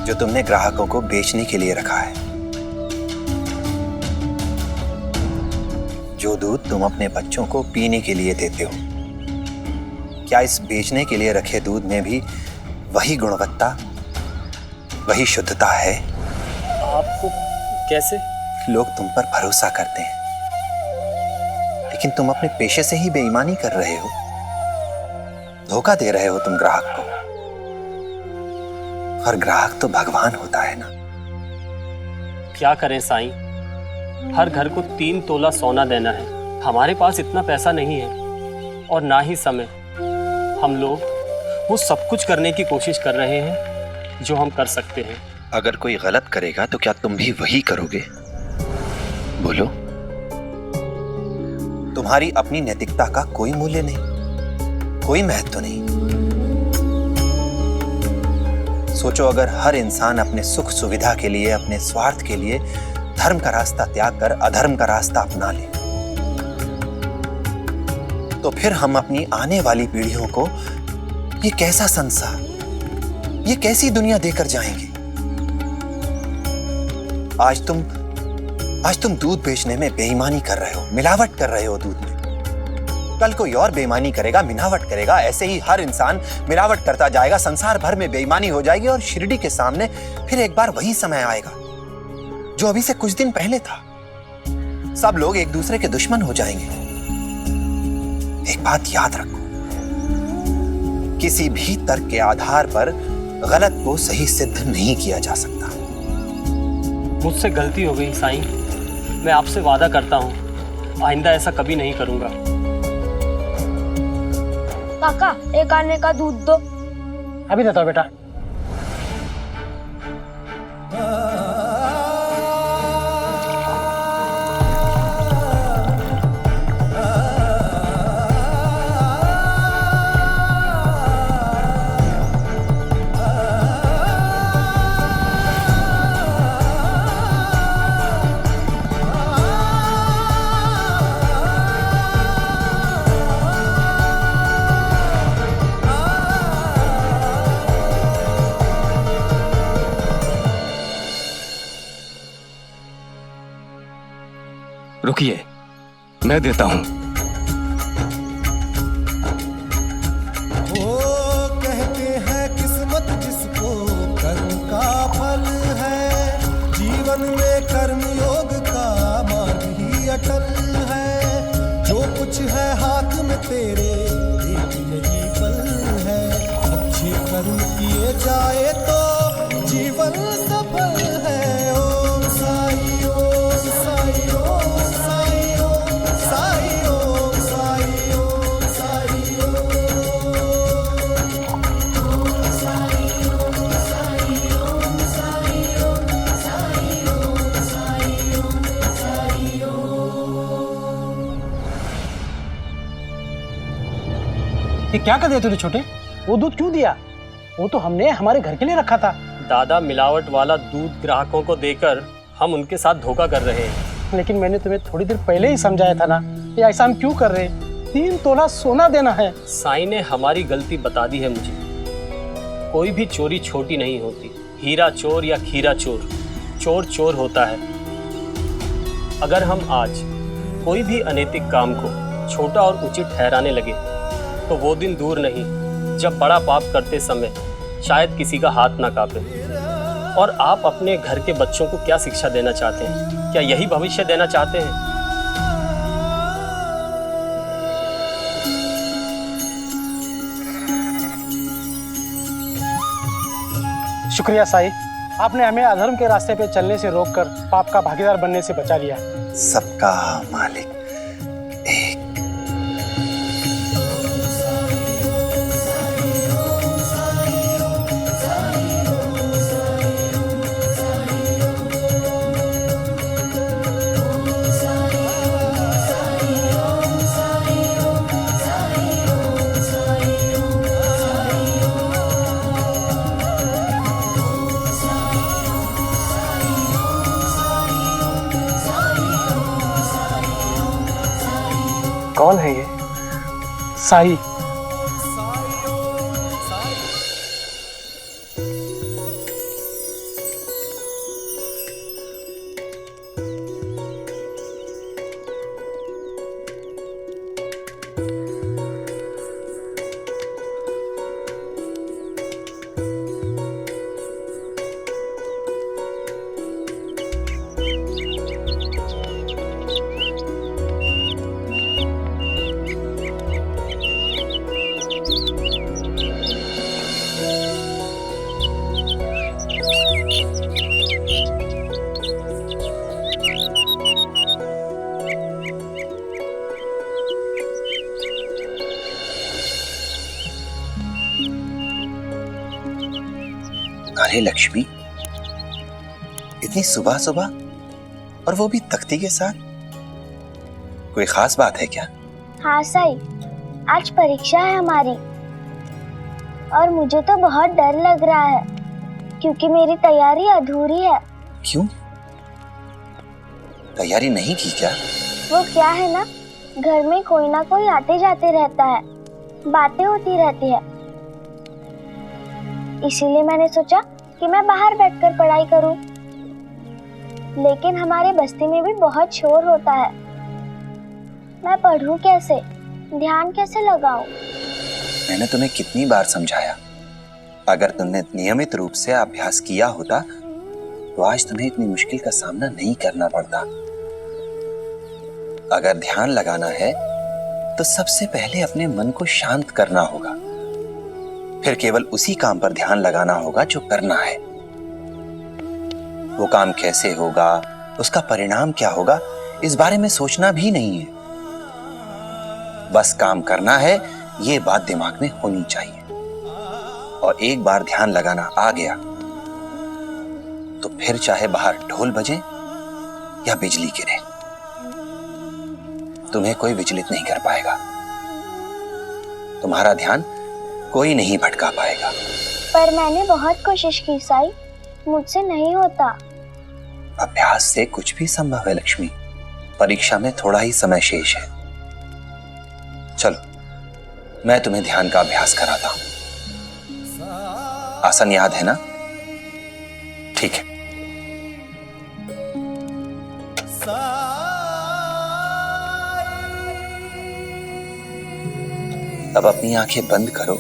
जो तुमने ग्राहकों को बेचने के लिए रखा है? जो दूध तुम अपने बच्चों को पीने के लिए देते हो, क्या इस बेचने के लिए रखे दूध में भी वही गुणवत्ता, वही शुद्धता है? आपको कैसे? लोग तुम पर भरोसा करते हैं, लेकिन तुम अपने पेशे से ही बेईमानी कर रहे हो, धोखा दे रहे हो तुम ग्राहक को। और ग्राहक तो भगवान होता है ना। क्या करें साईं, हर घर को 3 तोला सोना देना है, हमारे पास इतना पैसा नहीं है और ना ही समय। हम लोग वो सब कुछ करने की कोशिश कर रहे हैं जो हम कर सकते हैं। अगर कोई गलत करेगा तो क्या तुम भी वही करोगे? बोलो। तुम्हारी अपनी नैतिकता का कोई मूल्य नहीं, कोई महत्व नहीं। सोचो, अगर हर इंसान अपने सुख सुविधा के लिए, अपने स्वार्थ के लिए धर्म का रास्ता त्याग कर अधर्म का रास्ता अपना ले, तो फिर हम अपनी आने वाली पीढ़ियों को ये कैसा संसार, ये कैसी दुनिया देकर जाएंगे? आज तुम आज तुम दूध बेचने में बेईमानी कर रहे हो, मिलावट कर रहे हो दूध में। कल कोई और बेईमानी करेगा, मिलावट करेगा, ऐसे ही हर इंसान मिलावट करता जाएगा, संसार भर में बेईमानी हो जाएगी और शिरडी के सामने फिर एक बार वही समय आएगा जो अभी से कुछ दिन पहले था। सब लोग एक दूसरे के दुश्मन हो जाएंगे। एक बात याद रखो, किसी भी तर्क के आधार पर गलत को सही सिद्ध नहीं किया जा सकता। मुझसे गलती हो गई साईं, मैं आपसे वादा करता हूँ आइंदा ऐसा कभी नहीं करूँगा। काका, एक आने का दूध दो। अभी देता हूँ बेटा। रुकिए, मैं देता हूं। वो कहते हैं किस्मत जिसको कर्म का फल है, जीवन में कर्म योग का मार्ग ही अटल है। जो कुछ है हाथ में तेरे एक यही पल है, अच्छे कर्म किए जाए तो जीवन सफल है। ओम साई, ओम साई, ओम साई, ओम साई, ओम साई, ओम साई, ओम साई, ओम साई, ओम साई, ओम साई, ओम साई, ओम साई, ये क्या कर दिया तूने छोटे? वो दूध क्यों दिया? वो तो हमने हमारे घर के लिए रखा था। दादा, मिलावट वाला दूध ग्राहकों को देकर हम उनके साथ धोखा कर रहे हैं। लेकिन मैंने तुम्हें थोड़ी देर पहले ही समझाया था ना, ये ऐसा हम क्यों कर रहे? 3 तोला सोना देना है। साईं ने हमारी गलती बता दी है मुझे। कोई भी चोरी छोटी नहीं होती। हीरा चोर या खीरा चोर, चोर चोर होता है। अगर हम आज कोई भी अनैतिक काम को छोटा और उचित ठहराने लगे तो वो दिन दूर नहीं जब बड़ा पाप करते समय शायद किसी का हाथ ना कांपे। और आप अपने घर के बच्चों को क्या शिक्षा देना चाहते हैं? क्या यही भविष्य देना चाहते हैं? शुक्रिया साईं, आपने हमें अधर्म के रास्ते पे चलने से रोककर पाप का भागीदार बनने से बचा लिया। सबका मालिक एक। कौन है ये? साई। अरे लक्ष्मी, इतनी सुबह सुबह और वो भी तख्ती के साथ, कोई खास बात है क्या? हाँ साई, आज परीक्षा है हमारी और मुझे तो बहुत डर लग रहा है क्योंकि मेरी तैयारी अधूरी है। क्यों? तैयारी नहीं की क्या? वो क्या है ना, घर में कोई ना कोई आते जाते रहता है, बातें होती रहती है, इसीलिए मैंने सोचा कि मैं बाहर बैठकर पढ़ाई करूं। लेकिन हमारे बस्ती में भी बहुत शोर होता है। मैं पढ़ूं कैसे, ध्यान कैसे लगाऊं? मैंने तुम्हें कितनी बार समझाया, अगर तुमने नियमित रूप से अभ्यास किया होता तो आज तुम्हें इतनी मुश्किल का सामना नहीं करना पड़ता। अगर ध्यान लगाना है तो सबसे पहले अपने मन को शांत करना होगा, फिर केवल उसी काम पर ध्यान लगाना होगा जो करना है। वो काम कैसे होगा, उसका परिणाम क्या होगा, इस बारे में सोचना भी नहीं है। बस काम करना है, ये बात दिमाग में होनी चाहिए। और एक बार ध्यान लगाना आ गया तो फिर चाहे बाहर ढोल बजे या बिजली गिरे, तुम्हें कोई विचलित नहीं कर पाएगा। तुम्हारा ध्यान कोई नहीं भटका पाएगा। पर मैंने बहुत कोशिश की साईं, मुझसे नहीं होता। अभ्यास से कुछ भी संभव है लक्ष्मी। परीक्षा में थोड़ा ही समय शेष है। चलो मैं तुम्हें ध्यान का अभ्यास कराता हूं। आसन याद है ना? ठीक है। अब अपनी आंखें बंद करो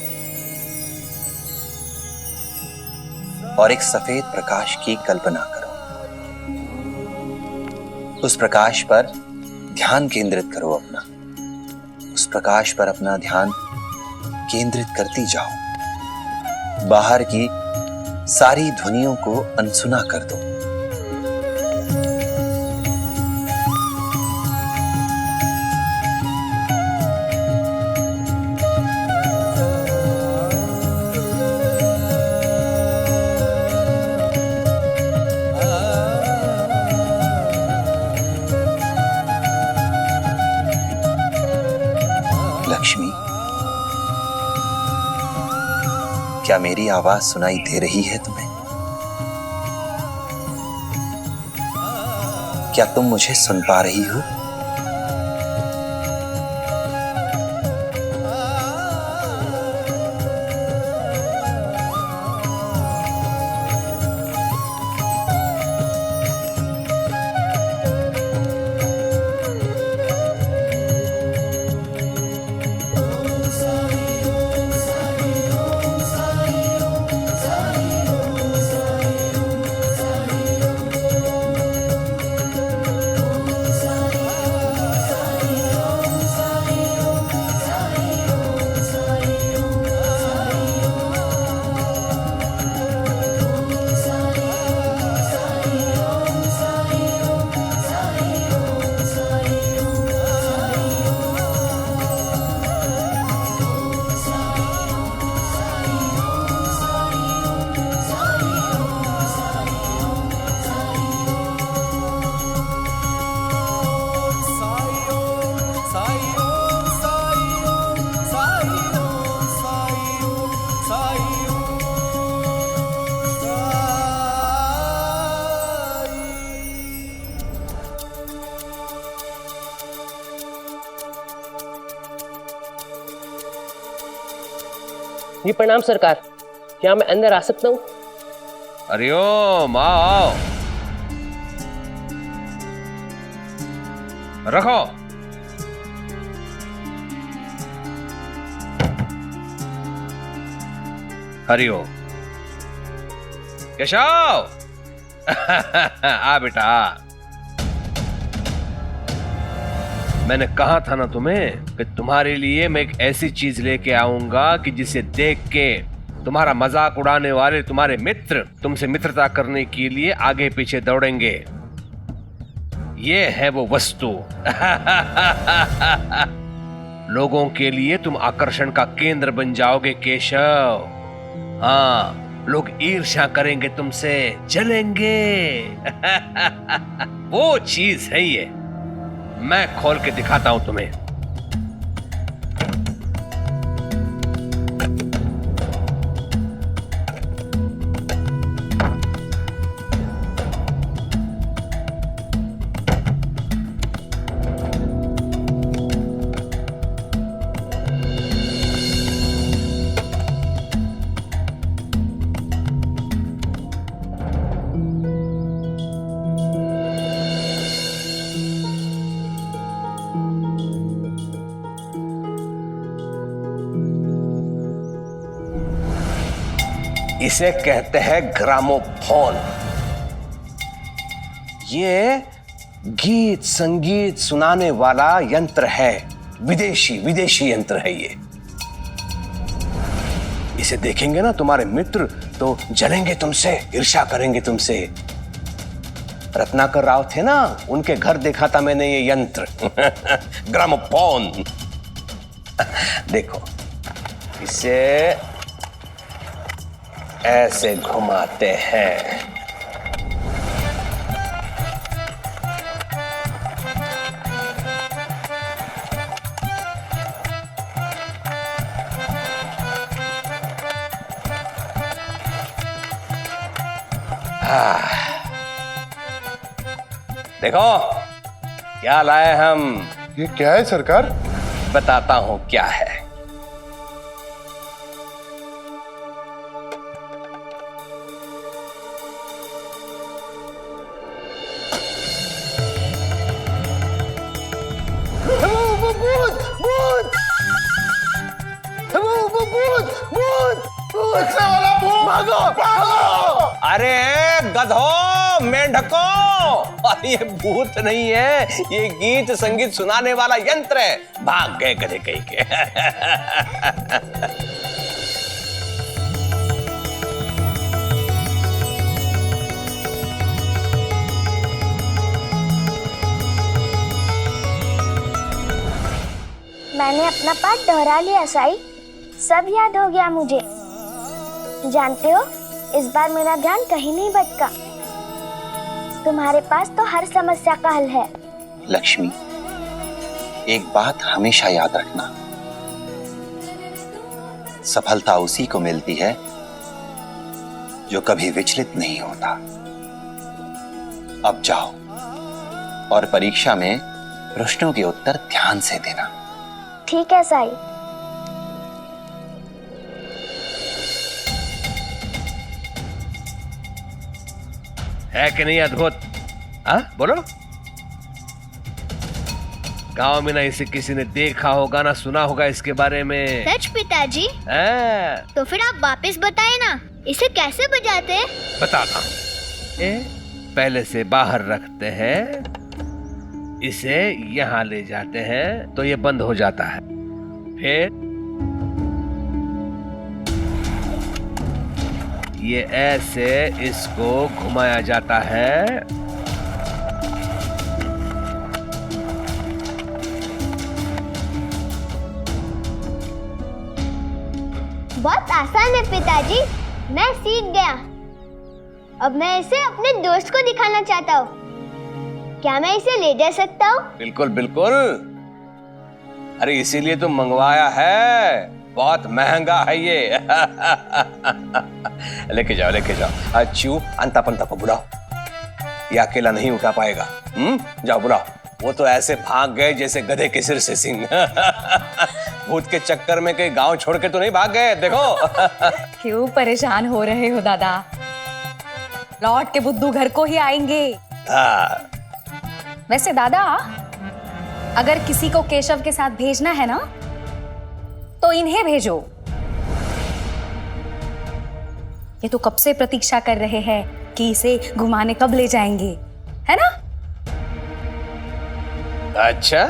और एक सफेद प्रकाश की कल्पना करो। उस प्रकाश पर ध्यान केंद्रित करो अपना। उस प्रकाश पर अपना ध्यान केंद्रित करती जाओ। बाहर की सारी ध्वनियों को अनसुना कर दो। लक्ष्मी, क्या मेरी आवाज सुनाई दे रही है तुम्हें? क्या तुम मुझे सुन पा रही हो? जी प्रणाम सरकार, क्या मैं अंदर आ सकता हूँ? हरिओम, आओ। रखो। हरिओम। केशव आ बेटा आ। मैंने कहा था ना तुम्हें कि तुम्हारे लिए मैं एक ऐसी चीज लेके आऊंगा कि जिसे देख के तुम्हारा मजाक उड़ाने वाले तुम्हारे मित्र तुमसे मित्रता करने के लिए आगे पीछे दौड़ेंगे। ये है वो वस्तु। लोगों के लिए तुम आकर्षण का केंद्र बन जाओगे केशव। हाँ, लोग ईर्ष्या करेंगे तुमसे, जलेंगे। वो चीज है ये। मैं खोल के दिखाता हूं तुम्हें। इसे कहते हैं ग्रामोफोन। ये गीत संगीत सुनाने वाला यंत्र है, विदेशी यंत्र है ये। इसे देखेंगे ना तुम्हारे मित्र तो जलेंगे तुमसे, ईर्ष्या करेंगे तुमसे। रत्नाकर राव थे ना, उनके घर देखा था मैंने ये यंत्र ग्रामोफोन। देखो, इसे ऐसे घुमाते हैं। देखो क्या लाए हम। ये क्या है सरकार? बताता हूं क्या है। अरे गधो, मेंढको, ये भूत नहीं है, ये गीत संगीत सुनाने वाला यंत्र है। भाग गए गधे कहीं के। मैंने अपना पाठ दोहरा लिया साईं, सब याद हो गया मुझे। जानते हो, इस बार मेरा ध्यान कहीं नहीं भटका। तुम्हारे पास तो हर समस्या का हल है। लक्ष्मी, एक बात हमेशा याद रखना, सफलता उसी को मिलती है जो कभी विचलित नहीं होता। अब जाओ और परीक्षा में प्रश्नों के उत्तर ध्यान से देना। ठीक है साईं। है कि नहीं अद्भुत? हाँ बोलो। गांव में ना इसे किसी ने देखा होगा ना सुना होगा इसके बारे में। सच पिताजी? तो फिर आप वापस बताए ना, इसे कैसे बजाते हैं? बताता हूँ। पहले से बाहर रखते हैं, इसे यहाँ ले जाते हैं तो ये बंद हो जाता है। फिर ये ऐसे इसको घुमाया जाता है। बहुत आसान है पिताजी, मैं सीख गया। अब मैं इसे अपने दोस्त को दिखाना चाहता हूँ। क्या मैं इसे ले जा सकता हूँ? बिल्कुल बिल्कुल। अरे इसीलिए तो मंगवाया है, बहुत महंगा है ये। लेके जाओ लेके जाओ। अच्छू अंता पंता को बुलाओ, ये अकेला नहीं उठा पाएगा। जाओ बुलाओ। वो तो ऐसे भाग गए जैसे गधे के सिर से सिंह। भूत के चक्कर में कहीं गांव छोड़ के तो नहीं भाग गए। देखो। क्यों परेशान हो रहे हो दादा? लौट के बुद्धू घर को ही आएंगे। हाँ। वैसे दादा, अगर किसी को केशव के साथ भेजना है ना, तो इन्हें भेजो। ये तो कब से प्रतीक्षा कर रहे हैं कि इसे घुमाने कब ले जाएंगे, है ना? अच्छा।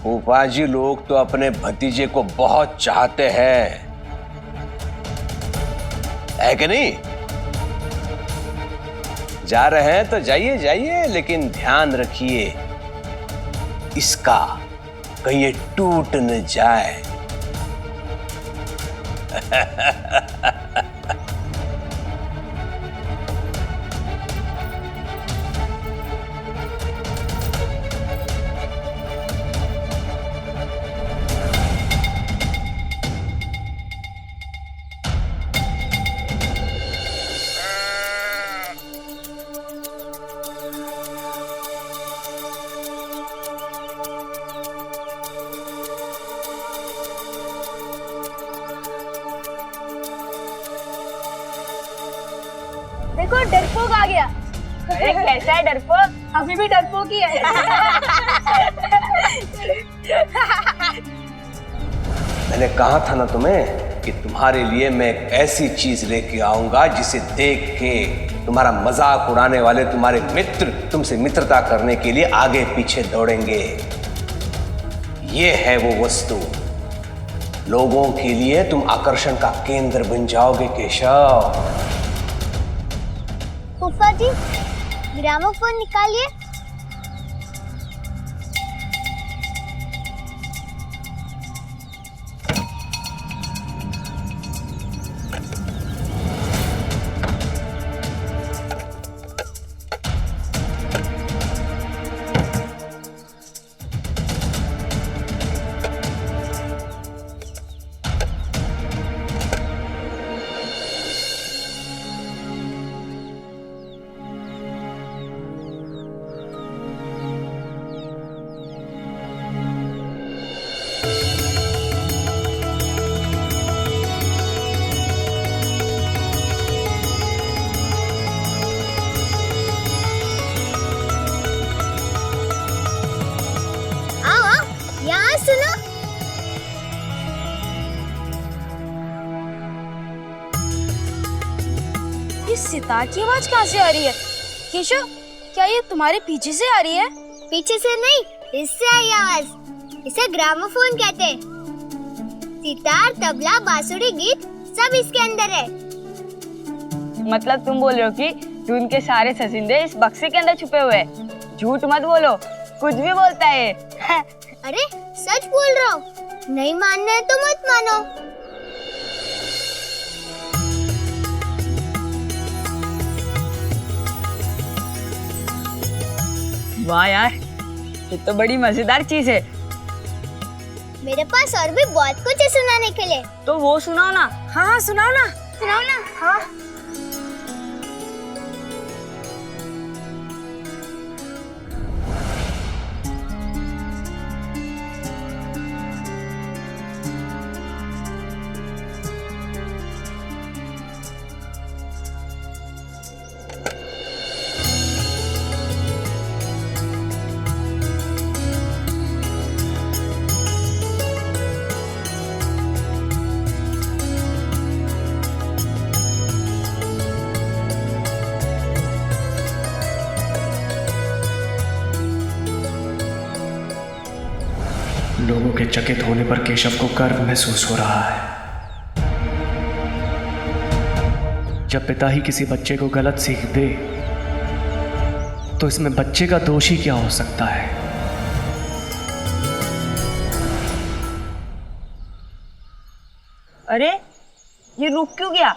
फूफाजी लोग तो अपने भतीजे को बहुत चाहते हैं, है कि नहीं? जा रहे हैं तो जाइए जाइए, लेकिन ध्यान रखिए इसका कहीं ये टूट न जाए। देखो डरपोक आ गया। अरे कैसा है डरपोक? अभी भी डरपोक ही है। मैंने कहा था ना तुम्हें कि तुम्हारे लिए मैं एक ऐसी चीज लेके आऊंगा जिसे देख के तुम्हारा मजाक उड़ाने वाले तुम्हारे मित्र तुमसे मित्रता करने के लिए आगे पीछे दौड़ेंगे। ये है वो वस्तु। लोगों के लिए तुम आकर्षण का केंद्र बन जाओगे केशव। फूफा जी, ग्रामोफोन निकालिए। सितार की आवाज कहाँ से आ रही है? केशव, क्या ये तुम्हारे पीछे से आ रही है? पीछे से नहीं, इससे आई आवाज। इसे ग्रामोफोन कहते हैं। सितार, तबला, बांसुरी, गीत सब इसके अंदर है। मतलब तुम बोल रहे हो कि टून के सारे सजिंदे इस बक्से के अंदर छुपे हुए हैं? झूठ मत बोलो, कुछ भी बोलता है। अरे सच बोल रहा हूँ, नहीं मानना है तो मत मानो। वाह यार, ये तो बड़ी मजेदार चीज है। मेरे पास और भी बहुत कुछ है सुनाने के लिए। तो वो सुनाओ ना। हाँ हाँ सुनाओ ना। सुनाओ ना। हाँ। लोगों के चकित होने पर केशव को गर्व महसूस हो रहा है। जब पिता ही किसी बच्चे को गलत सीख दे तो इसमें बच्चे का दोष ही क्या हो सकता है? अरे ये रुक क्यों गया?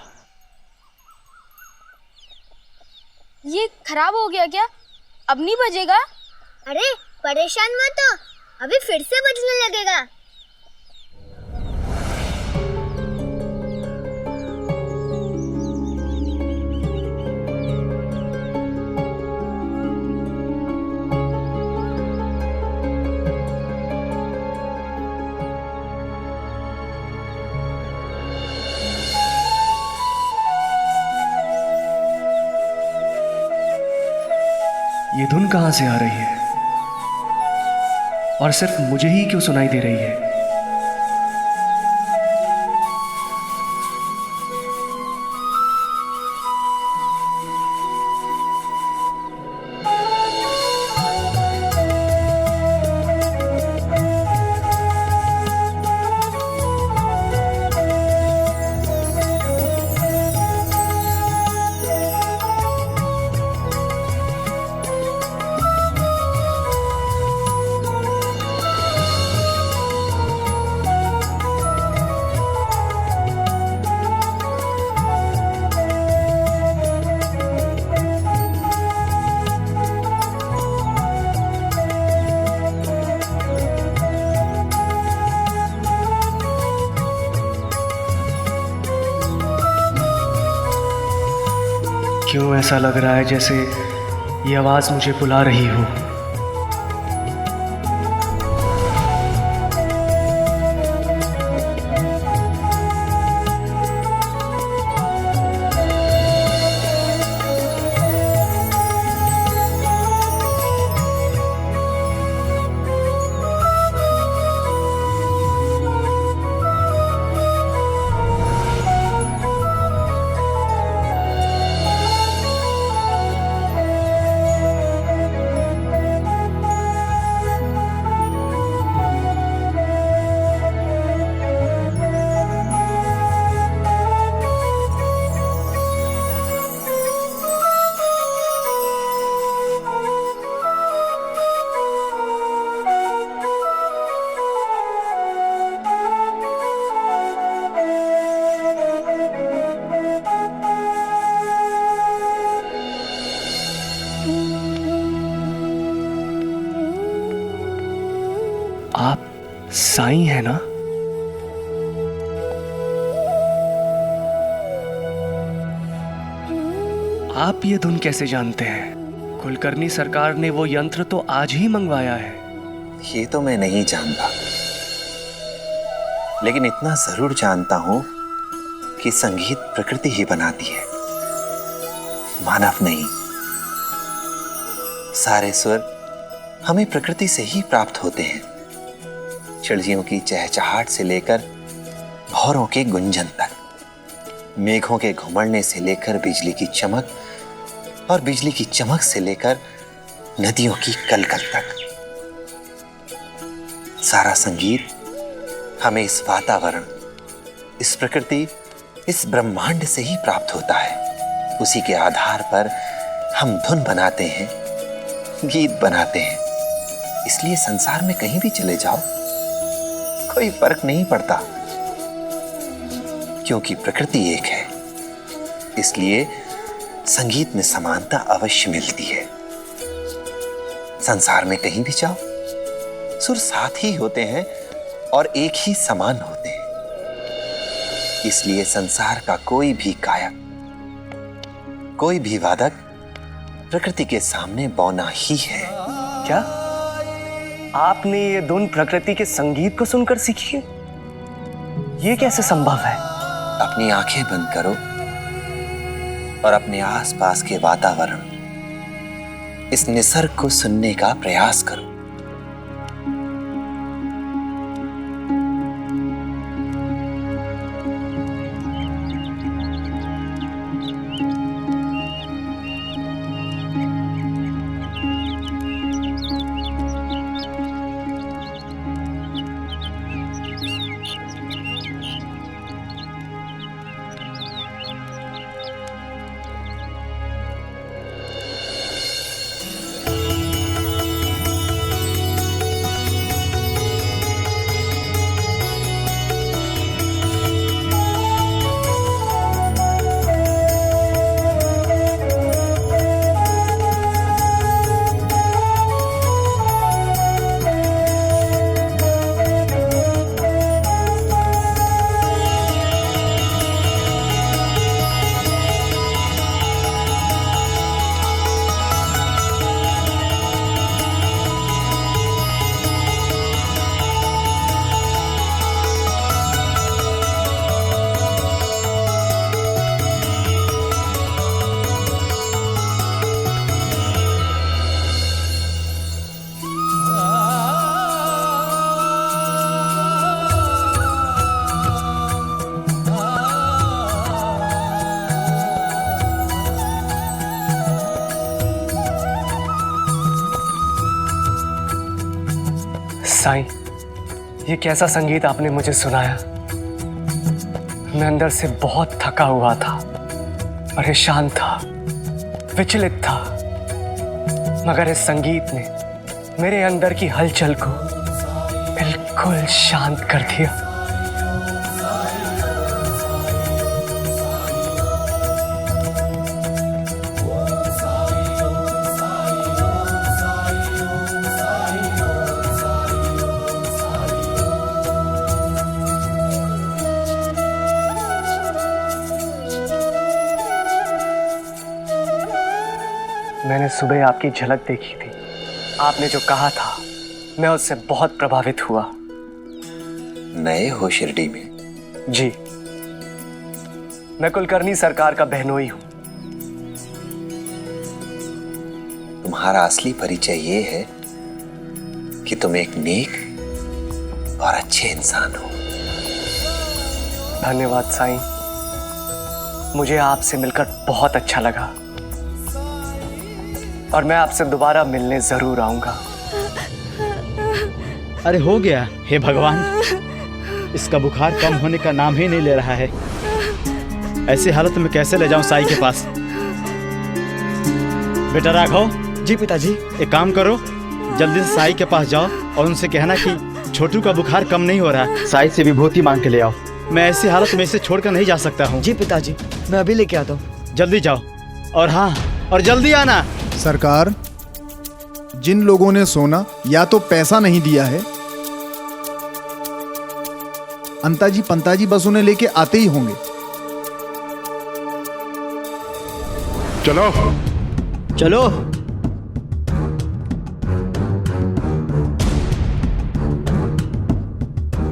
ये खराब हो गया क्या? अब नहीं बजेगा? अरे परेशान मत हो, अभी फिर से बजने लगेगा। ये धुन कहां से आ रही है और सिर्फ मुझे ही क्यों सुनाई दे रही है? क्यों ऐसा लग रहा है जैसे ये आवाज मुझे बुला रही हो? साईं है ना? आप ये धुन कैसे जानते हैं? कुलकर्णी सरकार ने वो यंत्र तो आज ही मंगवाया है। ये तो मैं नहीं जानता, लेकिन इतना जरूर जानता हूं कि संगीत प्रकृति ही बनाती है, मानव नहीं। सारे स्वर हमें प्रकृति से ही प्राप्त होते हैं। चिड़ियों की चहचहाट से लेकर भौरों के गुंजन तक, मेघों के घुमड़ने से लेकर बिजली की चमक, और बिजली की चमक से लेकर नदियों की कलकल तक, सारा संगीत हमें इस वातावरण, इस प्रकृति, इस ब्रह्मांड से ही प्राप्त होता है। उसी के आधार पर हम धुन बनाते हैं, गीत बनाते हैं। इसलिए संसार में कहीं भी चले जाओ, कोई फर्क नहीं पड़ता, क्योंकि प्रकृति एक है। इसलिए संगीत में समानता अवश्य मिलती है। संसार में कहीं भी जाओ, सुर साथ ही होते हैं और एक ही समान होते हैं। इसलिए संसार का कोई भी गायक, कोई भी वादक प्रकृति के सामने बौना ही है। क्या आपने ये धुन प्रकृति के संगीत को सुनकर सीखी है? ये कैसे संभव है? अपनी आंखें बंद करो और अपने आसपास के वातावरण, इस निसर्ग को सुनने का प्रयास करो। साईं, ये कैसा संगीत आपने मुझे सुनाया? मैं अंदर से बहुत थका हुआ था, परेशान था, विचलित था, मगर इस संगीत ने मेरे अंदर की हलचल को बिल्कुल शांत कर दिया। मैंने सुबह आपकी झलक देखी थी। आपने जो कहा था, मैं उससे बहुत प्रभावित हुआ। नए हो शिरडी में? जी, मैं कुलकर्णी सरकार का बहनोई हूं। तुम्हारा असली परिचय ये है कि तुम एक नेक और अच्छे इंसान हो। धन्यवाद साईं, मुझे आपसे मिलकर बहुत अच्छा लगा और मैं आपसे दोबारा मिलने जरूर आऊंगा। अरे हो गया, हे भगवान, इसका बुखार कम होने का नाम ही नहीं ले रहा है। ऐसी हालत में कैसे ले जाऊं साईं के पास? बेटा राघव। जी पिताजी। एक काम करो, जल्दी से साईं के पास जाओ और उनसे कहना कि छोटू का बुखार कम नहीं हो रहा, साईं से विभूति मांग के ले आओ। मैं ऐसी हालत में इसे छोड़कर नहीं जा सकता हूँ। जी पिताजी, मैं अभी लेके आता हूँ। जल्दी जाओ, और हाँ, और जल्दी आना। सरकार, जिन लोगों ने सोना या तो पैसा नहीं दिया है अंताजी पंताजी बस उन्हें लेके आते ही होंगे। चलो चलो।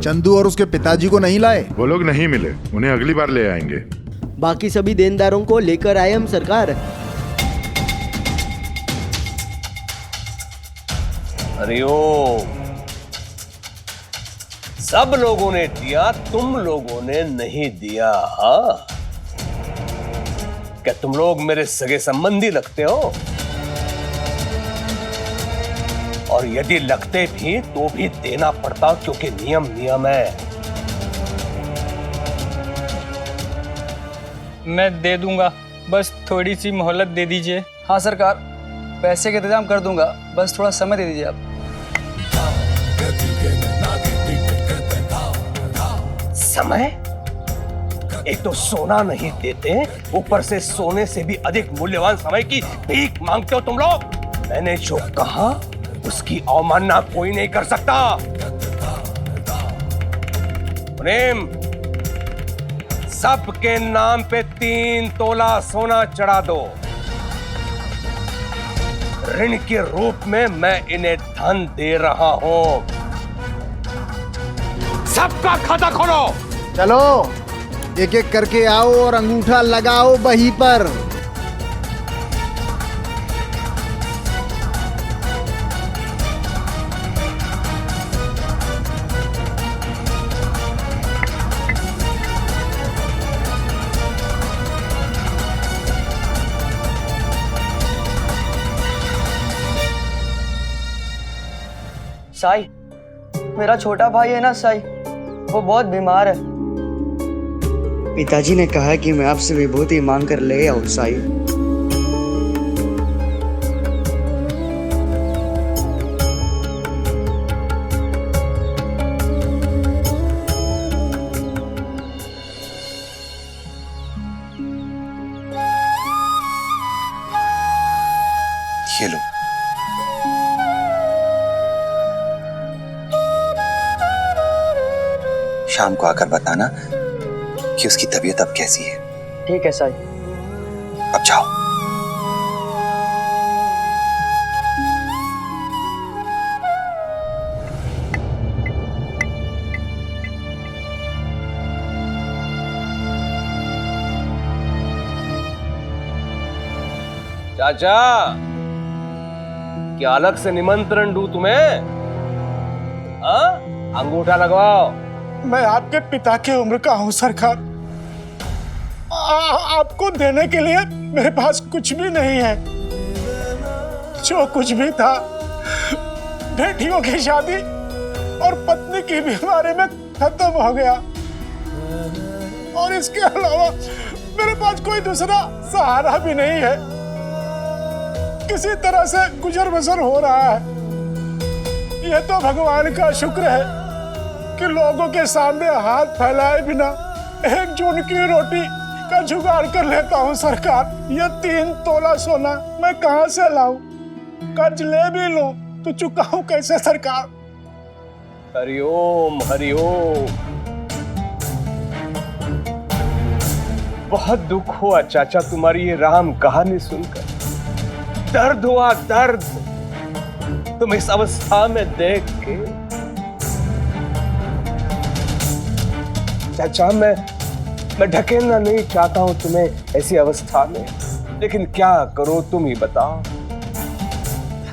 चंदू और उसके पिताजी को नहीं लाए? वो लोग नहीं मिले, उन्हें अगली बार ले आएंगे। बाकी सभी देनदारों को लेकर आए हम सरकार। हरिओम। सब लोगों ने दिया, तुम लोगों ने नहीं दिया। हाँ, क्या तुम लोग मेरे सगे संबंधी लगते हो? और यदि लगते भी तो भी देना पड़ता, क्योंकि नियम नियम है। मैं दे दूंगा, बस थोड़ी सी मोहलत दे दीजिए। हाँ सरकार, पैसे का इंतजाम कर दूंगा, बस थोड़ा समय दे दीजिए आप। समय? एक तो सोना नहीं देते, ऊपर से सोने से भी अधिक मूल्यवान समय की भीख मांगते हो तुम लोग। मैंने जो कहा उसकी अवमानना कोई नहीं कर सकता। मुनीम, सबके नाम पे 3 तोला सोना चढ़ा दो। ऋण के रूप में मैं इन्हें धन दे रहा हूं। सबका खाता खोलो। चलो, एक एक करके आओ और अंगूठा लगाओ बही पर। साई, मेरा छोटा भाई है ना साई, वो बहुत बीमार है। पिताजी ने कहा कि मैं आपसे विभूति मांग कर ले आऊं साई। ये लो। शाम को आकर बताना कि उसकी तबीयत अब कैसी है। ठीक है साई। अब जाओ। चाचा, क्या अलग से निमंत्रण दूं तुम्हें? हाँ? अंगूठा लगवाओ। मैं आपके पिता की उम्र का हूं सरकार। आपको देने के लिए मेरे पास कुछ भी नहीं है। जो कुछ भी था बेटियों की शादी और पत्नी की बीमारी में खत्म हो गया, और इसके अलावा मेरे पास कोई दूसरा सहारा भी नहीं है। किसी तरह से गुजर बसर हो रहा है। यह तो भगवान का शुक्र है कि लोगों के सामने हाथ फैलाए बिना एक जून की रोटी का जुगाड़ कर लेता हूँ सरकार। यह 3 तोला सोना मैं कहाँ से लाऊं? कर्ज ले भी लूं तो चुकाऊं कैसे सरकार? हरिओम हरिओम। बहुत दुख हुआ चाचा तुम्हारी ये राम कहानी सुनकर। दर्द हुआ दर्द, तुम इस अवस्था में देख के। चाचा, मैं ढकेलना नहीं चाहता हूं तुम्हें ऐसी अवस्था में, लेकिन क्या करो तुम ही बताओ।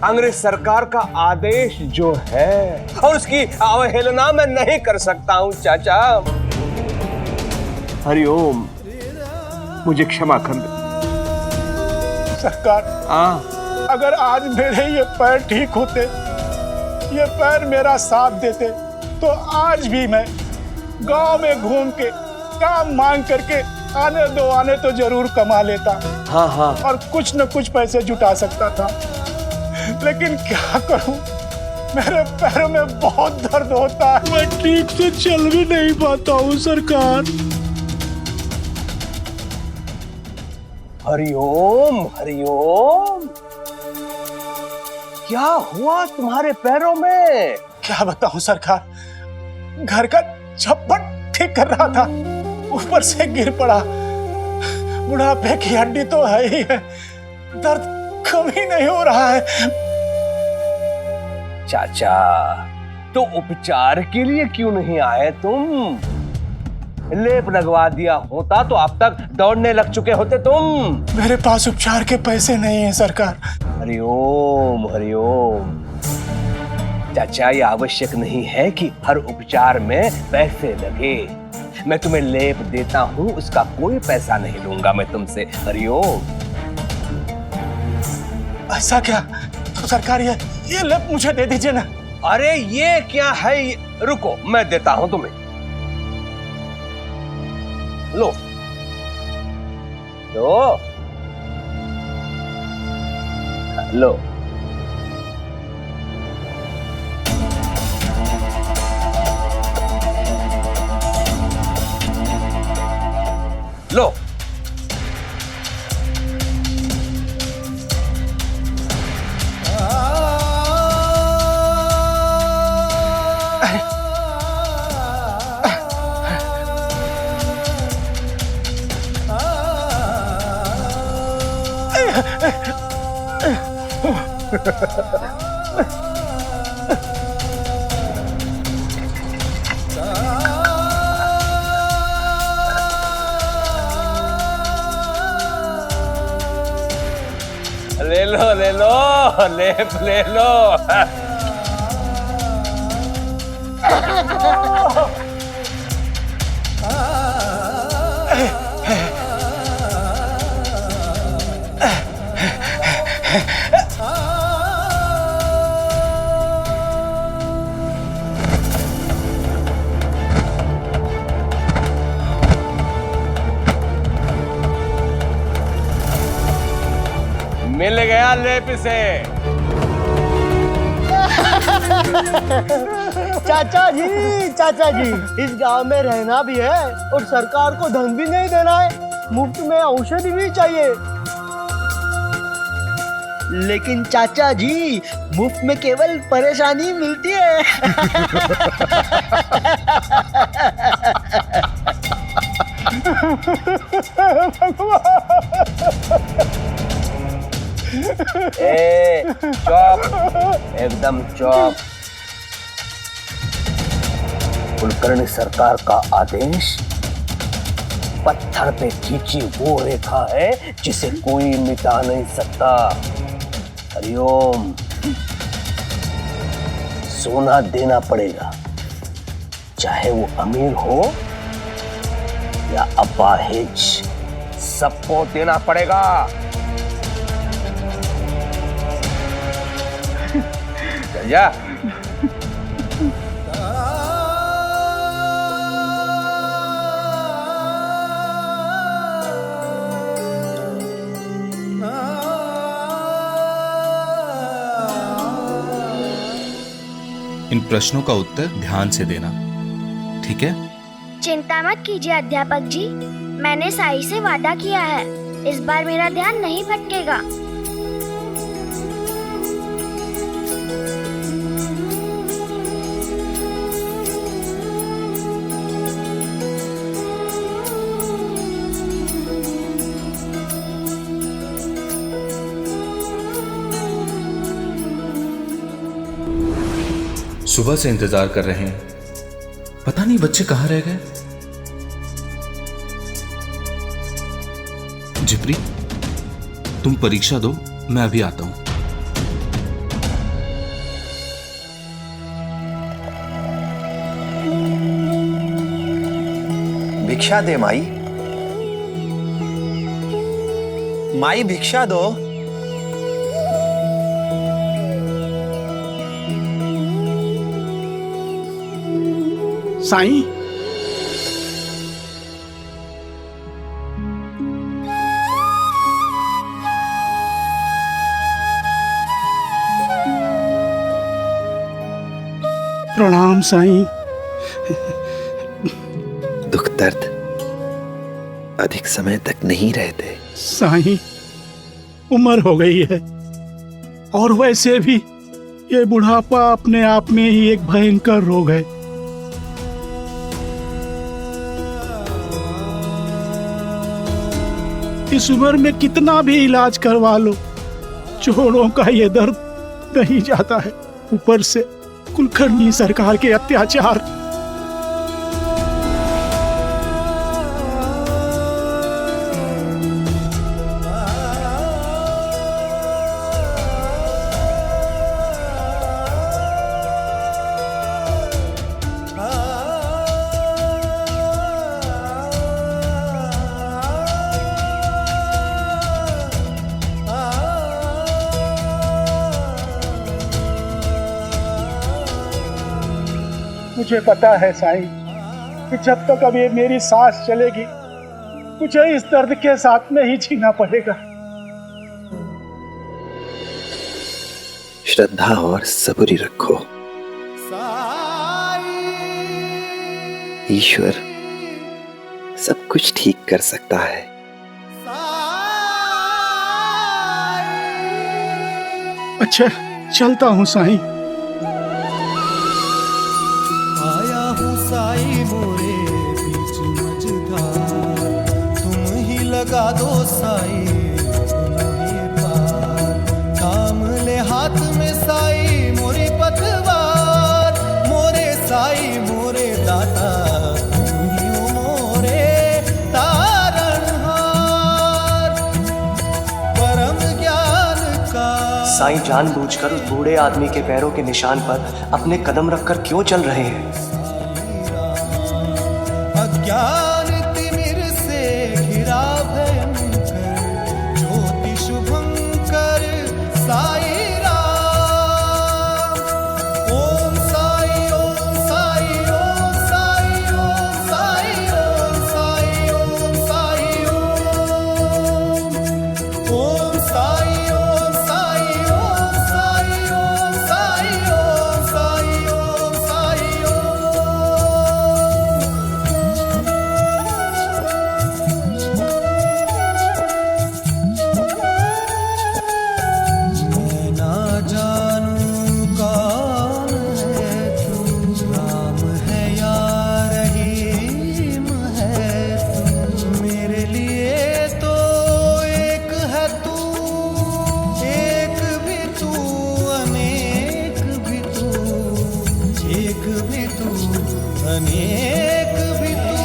अंग्रेज सरकार का आदेश जो है और उसकी अवहेलना मैं नहीं कर सकता हूं चाचा। हरिओम, मुझे क्षमा कर दो सरकार। अगर आज मेरे ये पैर ठीक होते, ये पैर मेरा साथ देते, तो आज भी मैं गांव में घूम के काम मांग करके आने तो जरूर कमा लेता। हाँ हाँ। और कुछ न कुछ पैसे जुटा सकता था। लेकिन क्या करूं, मेरे पैरों में बहुत दर्द होता है। मैं ठीक से चल भी नहीं पाता हूं सरकार। हरिओम हरिओम। क्या हुआ तुम्हारे पैरों में? क्या बताऊं सरकार, घर का छप्पड़ ठीक कर रहा था, ऊपर से गिर पड़ा। बुढ़ापे की हड्डी तो है ही है, दर्द कम ही नहीं हो रहा है। चाचा, तो उपचार के लिए क्यों नहीं आए तुम? लेप लगवा दिया होता तो अब तक दौड़ने लग चुके होते तुम। मेरे पास उपचार के पैसे नहीं हैं सरकार। हरिओम हरिओम। चाचा, ये आवश्यक नहीं है कि हर उपचार में पैसे लगे। मैं तुम्हें लेप देता हूँ, उसका कोई पैसा नहीं लूंगा मैं तुमसे। हरिओम। ऐसा क्या? तो सरकार ये लेप मुझे दे दीजिए ना। अरे ये क्या है? रुको, मैं देता हूं तुम्हें। लो लो लो। लो। ले लो ले लो, लेप ले लो। मिल गया लेप से। चाचा जी, इस गांव में रहना भी है और सरकार को धन भी नहीं देना है, मुफ्त में औषधि भी चाहिए। लेकिन चाचा जी, मुफ्त में केवल परेशानी मिलती है। चुप, एकदम चुप। कुलकर्णी सरकार का आदेश पत्थर पे खींची वो रेखा है जिसे कोई मिटा नहीं सकता। हरिओम। सोना देना पड़ेगा, चाहे वो अमीर हो या अपाहिज, सबको देना पड़ेगा। जा। इन प्रश्नों का उत्तर ध्यान से देना, ठीक है? चिंता मत कीजिए अध्यापक जी, मैंने साई से वादा किया है, इस बार मेरा ध्यान नहीं भटकेगा। सुबह से इंतजार कर रहे हैं, पता नहीं बच्चे कहां रह गए। जिप्री, तुम परीक्षा दो, मैं अभी आता हूं। भिक्षा दे माई। माई भिक्षा दो। साईं, प्रणाम साईं। दुख दर्द अधिक समय तक नहीं रहते साईं, उम्र हो गई है और वैसे भी ये बुढ़ापा अपने आप में ही एक भयंकर रोग है। इस उम्र में कितना भी इलाज करवा लो, जोड़ों का ये दर्द नहीं जाता है। ऊपर से कुलकर्णी सरकार के अत्याचार। मुझे पता है साईं कि जब तक अब ये मेरी सांस चलेगी मुझे इस दर्द के साथ में ही जीना पड़ेगा। श्रद्धा और सब्र रखो। ईश्वर सब कुछ ठीक कर सकता है। अच्छा चलता हूँ साईं। आया हूँ साईं मोरे बीच मझधार, तुम ही लगा दो साईं तुम ही पार। थाम ले हाथ में साईं मोरी पतवार, मोरे साईं मोरे दाता तुम ही हो मोरे तारणहार। परम ज्ञान का साईं जानबूझकर उस बूढ़े आदमी के पैरों के निशान पर अपने कदम रखकर क्यों चल रहे हैं? अज्ञान तिमिर से घिरा भयंकर, ज्योति शुभंकर साई राम। ओम साई ओम साई ओम साई ओम साई ओम साई ओम साई ओम साई ओम साई ओम साई ओम साई ओम साई ओम साई ओम। मैं ना जानूं कौन है तू, राम है या रहीम है तू। मेरे लिए तो एक है तू, एक भी तू, अनेक भी तू, एक भी तू, अनेक भी तू।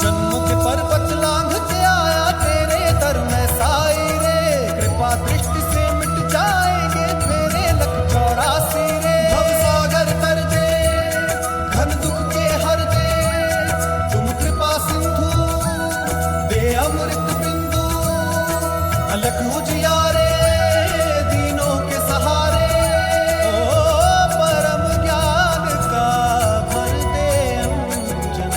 जन्मों के पर्वत लांघ के आया तेरे दर में साई रे, कृपा दृष्टि से मिट जाएंगे तेरे लख 84 रे। भव सागर तर दे, घन दुख के हर दे, तुम कृपा सिंधु दे अमृत बिंदु। अलख उजियारे दीनों के सहारे, ओ परम ज्ञान का भर दे अंजन।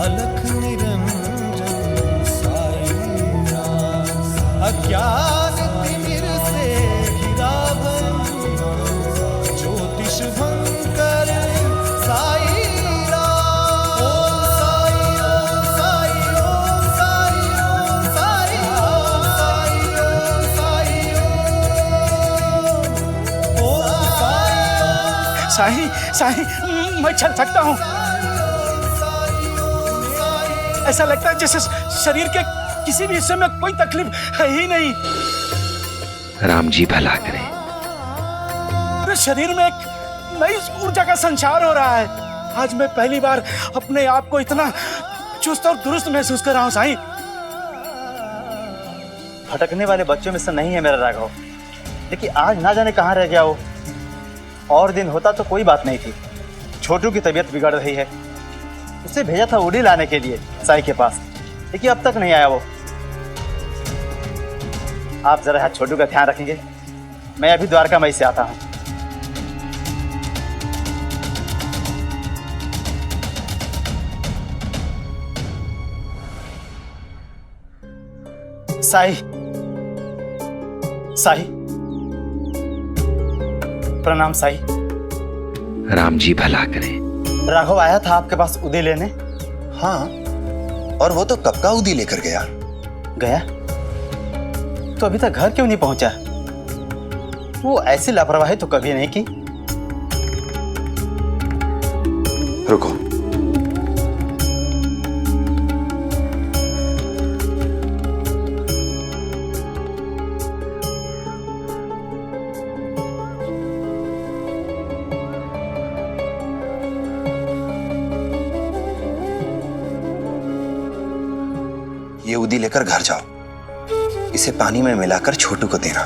अलख निरंजन साई राम। अज्ञान तिमिर से घिरा भयंकर, ज्योति शुभंकर साई राम। ओम साई ओम साई ओम साई ओम साई ओम साई ओम साई। साईं साईं मैं चल सकता हूँ। ऐसा लगता है जैसे शरीर के किसी भी हिस्से में कोई तकलीफ है ही नहीं। राम जी भला करें। पूरे शरीर में एक नई ऊर्जा का संचार हो रहा है। आज मैं पहली बार अपने आप को इतना चुस्त और दुरुस्त महसूस कर रहा हूँ साईं। भटकने वाले बच्चों में से नहीं है मेरा राघव, लेकिन आज ना जाने कहाँ रह गया वो। और दिन होता तो कोई बात नहीं थी। छोटू की तबीयत बिगड़ रही है, उसे भेजा था उड़ी लाने के लिए साई के पास, लेकिन अब तक नहीं आया वो। आप जरा छोटू का ध्यान रखेंगे, मैं अभी द्वारका मई से आता हूँ। साई साई प्रणाम साई। राम जी भला करें। राघव आया था आपके पास उदी लेने। हाँ, और वो तो कब का उदी लेकर गया। गया तो अभी तक घर क्यों नहीं पहुंचा? वो ऐसी लापरवाही तो कभी नहीं की। रुको, ये उदी लेकर घर जाओ, इसे पानी में मिलाकर छोटू को देना।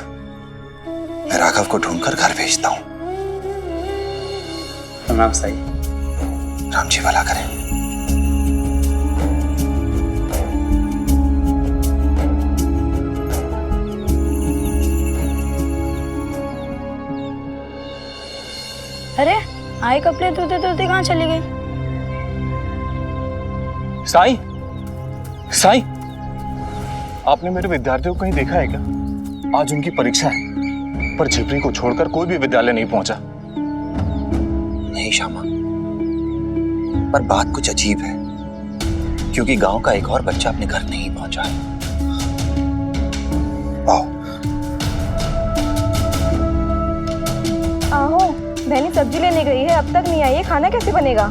मैं राघव को ढूंढकर घर भेजता हूं। प्रणाम साई। राम जी भला करें। अरे आई कपड़े धोते धोते कहाँ चली गई? साई, साई, आपने मेरे विद्यार्थियों को कहीं देखा है क्या? आज उनकी परीक्षा है, पर झिपरी को छोड़कर कोई भी विद्यालय नहीं पहुंचा। नहीं श्यामा, पर बात कुछ अजीब है, क्योंकि गांव का एक और बच्चा अपने घर नहीं पहुंचा है। आओ। आहो, बहनी सब्जी लेने गई है, अब तक नहीं आई है, खाना कैसे बनेगा?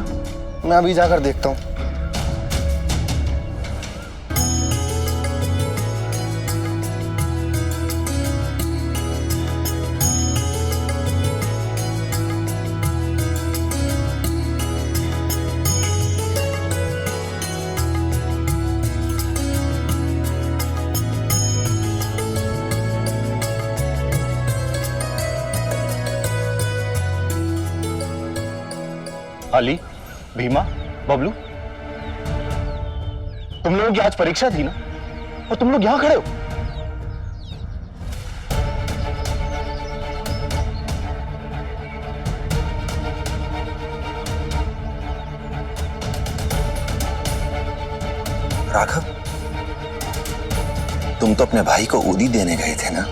मैं अभी जाकर देखता हूँ। अली, भीमा, बबलू, तुम लोगों की आज परीक्षा थी ना, और तुम लोग यहां खड़े हो। राघव, तुम तो अपने भाई को उदी देने गए थे ना?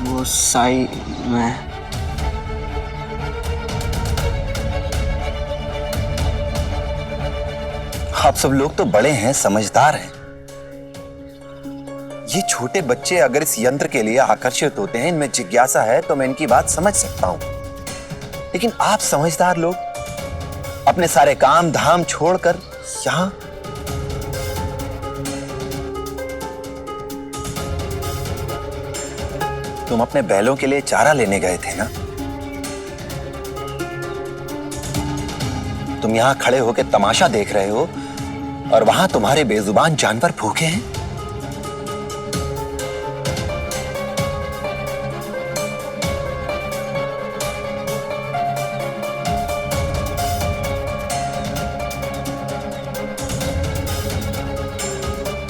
वो साई, मैं आप सब लोग तो बड़े हैं, समझदार हैं। ये छोटे बच्चे अगर इस यंत्र के लिए आकर्षित होते हैं, इनमें जिज्ञासा है, तो मैं इनकी बात समझ सकता हूं। लेकिन आप समझदार लोग अपने सारे काम धाम छोड़कर यहां तुम अपने बैलों के लिए चारा लेने गए थे ना? तुम यहां खड़े होकर तमाशा देख रहे हो और वहां तुम्हारे बेजुबान जानवर भूखे हैं।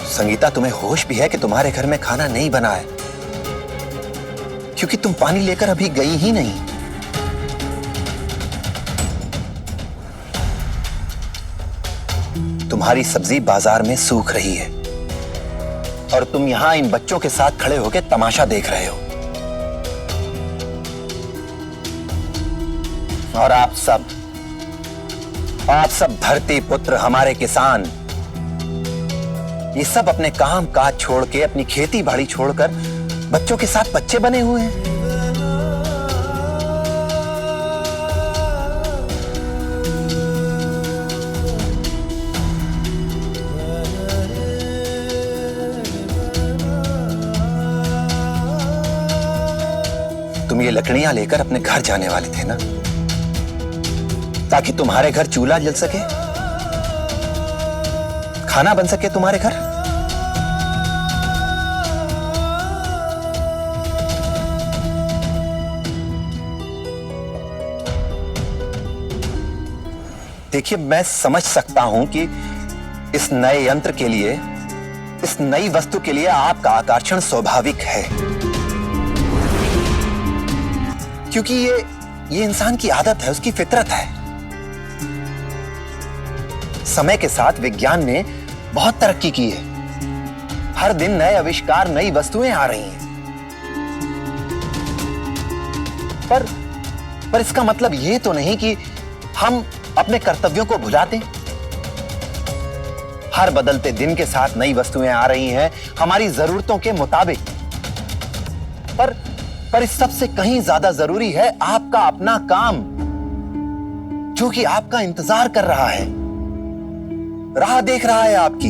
संगीता, तुम्हें होश भी है कि तुम्हारे घर में खाना नहीं बना है, क्योंकि तुम पानी लेकर अभी गई ही नहीं। तुम्हारी सब्जी बाजार में सूख रही है और तुम यहां इन बच्चों के साथ खड़े होकर तमाशा देख रहे हो। और आप सब धरती पुत्र, हमारे किसान, ये सब अपने काम काज छोड़ के, अपनी खेती बाड़ी छोड़कर बच्चों के साथ बच्चे बने हुए हैं। तुम ये लकड़ियां लेकर अपने घर जाने वाले थे ना, ताकि तुम्हारे घर चूल्हा जल सके, खाना बन सके तुम्हारे घर। देखिए, मैं समझ सकता हूं कि इस नए यंत्र के लिए, इस नई वस्तु के लिए आपका आकर्षण स्वाभाविक है, क्योंकि ये इंसान की आदत है, उसकी फितरत है। समय के साथ विज्ञान ने बहुत तरक्की की है, हर दिन नए आविष्कार, नई वस्तुएं आ रही हैं। पर इसका मतलब ये तो नहीं कि हम अपने कर्तव्यों को भुला दें। हर बदलते दिन के साथ नई वस्तुएं आ रही हैं, हमारी जरूरतों के मुताबिक। पर इस सबसे कहीं ज्यादा जरूरी है आपका अपना काम, जो कि आपका इंतजार कर रहा है, राह देख रहा है आपकी।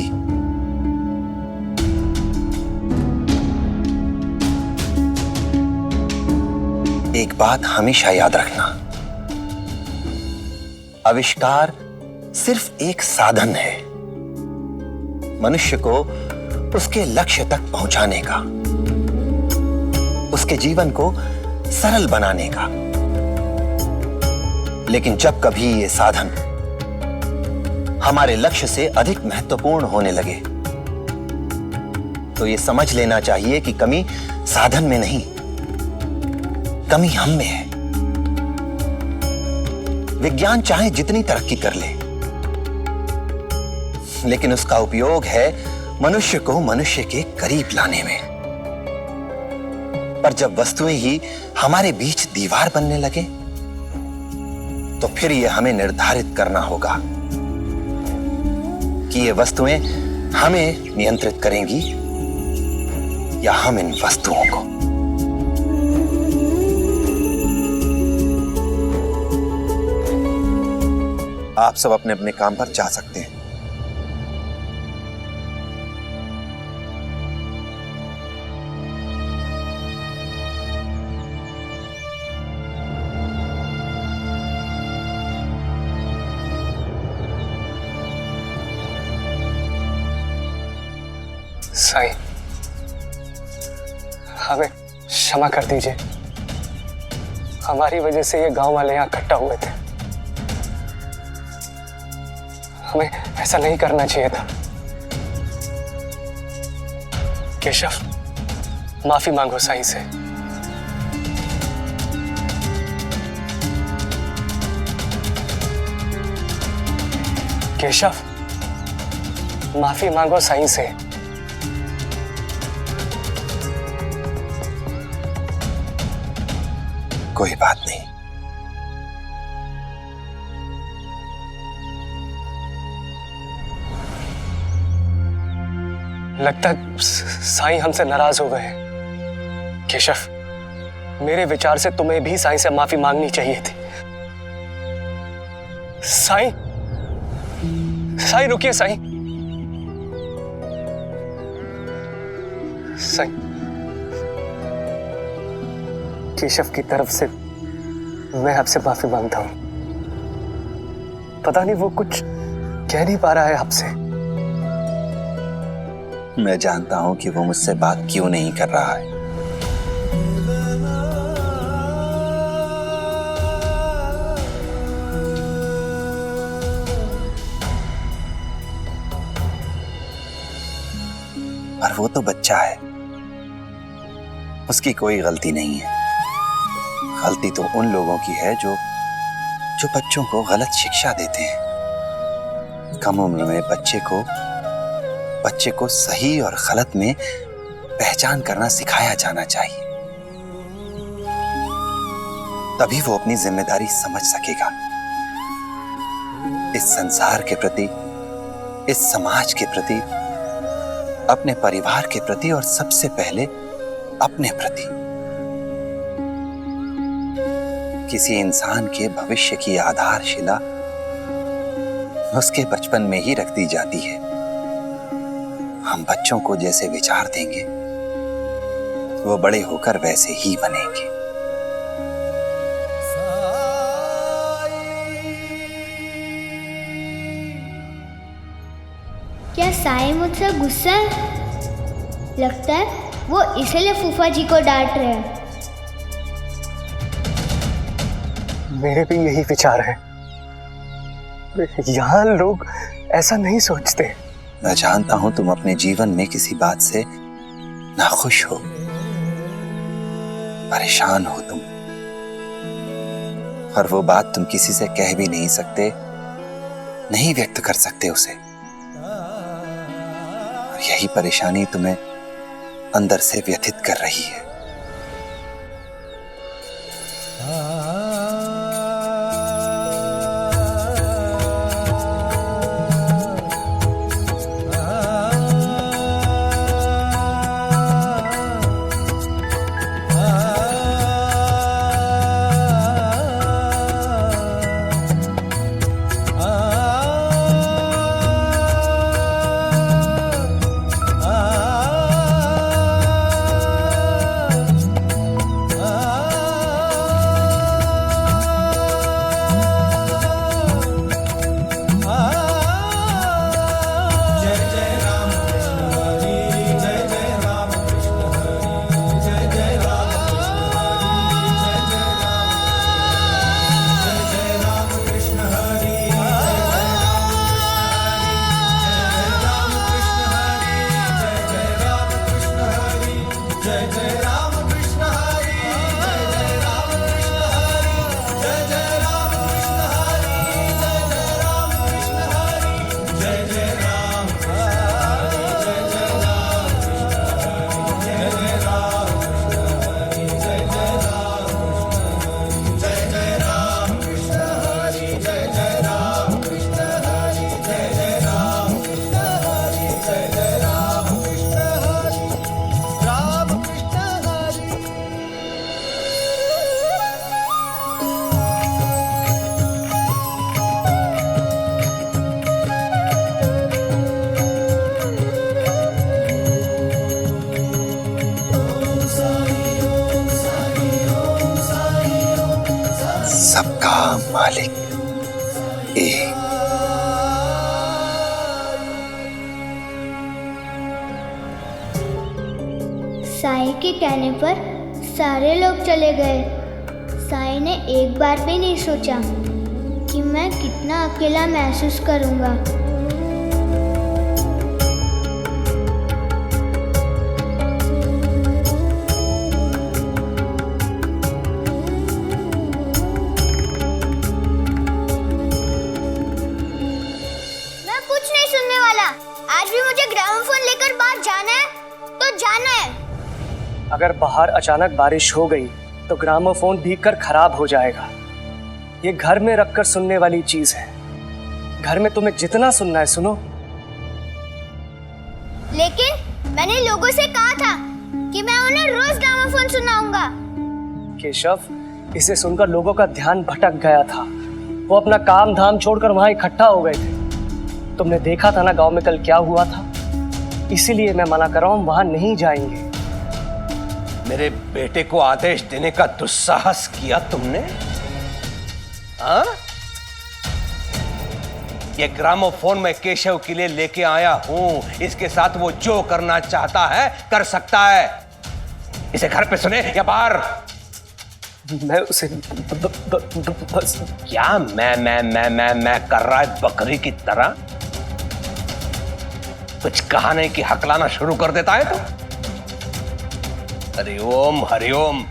एक बात हमेशा याद रखना, आविष्कार सिर्फ एक साधन है, मनुष्य को उसके लक्ष्य तक पहुंचाने का, उसके जीवन को सरल बनाने का। लेकिन जब कभी ये साधन हमारे लक्ष्य से अधिक महत्वपूर्ण होने लगे, तो ये समझ लेना चाहिए कि कमी साधन में नहीं, कमी हम में है। विज्ञान चाहे जितनी तरक्की कर ले, लेकिन उसका उपयोग है मनुष्य को मनुष्य के करीब लाने में। पर जब वस्तुएं ही हमारे बीच दीवार बनने लगे, तो फिर यह हमें निर्धारित करना होगा कि ये वस्तुएं हमें नियंत्रित करेंगी या हम इन वस्तुओं को। आप सब अपने अपने काम पर जा सकते हैं। साईं, हमें क्षमा कर दीजिए। हमारी वजह से ये गांव वाले यहाँ इकट्ठा हुए थे। हमें ऐसा नहीं करना चाहिए था। केशव, माफी मांगो साईं से। केशव, माफी मांगो साईं से। कोई बात नहीं। लगता है साईं हमसे नाराज हो गए। केशव, मेरे विचार से तुम्हें भी साईं से माफी मांगनी चाहिए थी। साईं, साईं रुकिए साईं। साईं, केशव की तरफ से मैं आपसे माफी मांगता हूं। पता नहीं वो कुछ कह नहीं पा रहा है आपसे। मैं जानता हूं कि वो मुझसे बात क्यों नहीं कर रहा है। पर वो तो बच्चा है, उसकी कोई गलती नहीं है। गलती तो उन लोगों की है जो बच्चों को गलत शिक्षा देते हैं। कम उम्र में बच्चे को सही और गलत में पहचान करना सिखाया जाना चाहिए, तभी वो अपनी जिम्मेदारी समझ सकेगा। इस संसार के प्रति, इस समाज के प्रति, अपने परिवार के प्रति और सबसे पहले अपने प्रति। किसी इंसान के भविष्य की आधारशिला उसके बचपन में ही रख दी जाती है। हम बच्चों को जैसे विचार देंगे, वो बड़े होकर वैसे ही बनेंगे। क्या साईं मुझसे गुस्सा है? लगता है वो इसलिए फूफा जी को डांट रहे हैं। मेरे भी यही विचार है। यहाँ लोग ऐसा नहीं सोचते। मैं जानता हूं तुम अपने जीवन में किसी बात से नाखुश हो, परेशान हो तुम, और वो बात तुम किसी से कह भी नहीं सकते, नहीं व्यक्त कर सकते उसे। और यही परेशानी तुम्हें अंदर से व्यथित कर रही है। मालिक एक। साई के कहने पर सारे लोग चले गए। साई ने एक बार भी नहीं सोचा कि मैं कितना अकेला महसूस करूंगा। मैं कुछ नहीं सुनने वाला। आज भी मुझे ग्रामोफोन लेकर बाहर जाना है तो जाना है। अगर बाहर अचानक बारिश हो गई तो ग्रामोफोन भीगकर खराब हो जाएगा। ये घर में रखकर सुनने वाली चीज है। घर में तुम्हें जितना सुनना है सुनो। लेकिन मैंने लोगों से कहा था कि मैं उन्हें रोज ग्रामोफोन सुनाऊंगा। केशव, इसे सुनकर लोगों का ध्यान भटक गया था। वो अपना काम धाम छोड़कर वहां इकट्ठा हो गए थे। तुमने देखा था ना गांव में कल क्या हुआ था। इसीलिए मैं मना कर रहा हूं, वहां नहीं जाएंगे। मेरे बेटे को आदेश देने का दुस्साहस किया तुमने? हाँ? ये ग्रामोफोन मैं केशव के लिए लेके आया हूं। इसके साथ वो जो करना चाहता है कर सकता है। इसे घर पे सुने या बाहर? मैं उसे बस क्या मैं कर रहा है बकरी की तरह? कुछ कहा नहीं कि हकलाना शुरू कर देता है तो? हरिओम हरिओम।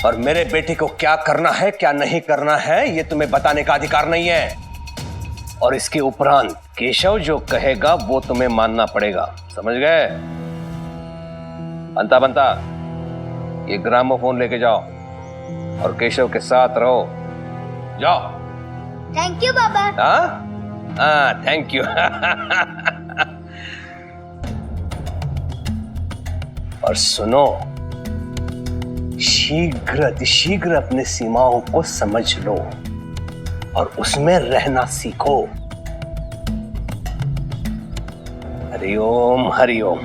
और मेरे बेटे को क्या करना है क्या नहीं करना है ये तुम्हें बताने का अधिकार नहीं है। और इसके उपरांत केशव जो कहेगा वो तुम्हें मानना पड़ेगा, समझ गए? बनता बनता ये ग्रामोफोन लेके जाओ और केशव के साथ रहो। जाओ। थैंक यू बाबा। हाँ थैंक यू। और सुनो, शीघ्र अपने सीमाओं को समझ लो और उसमें रहना सीखो। हरिओम हरिओम।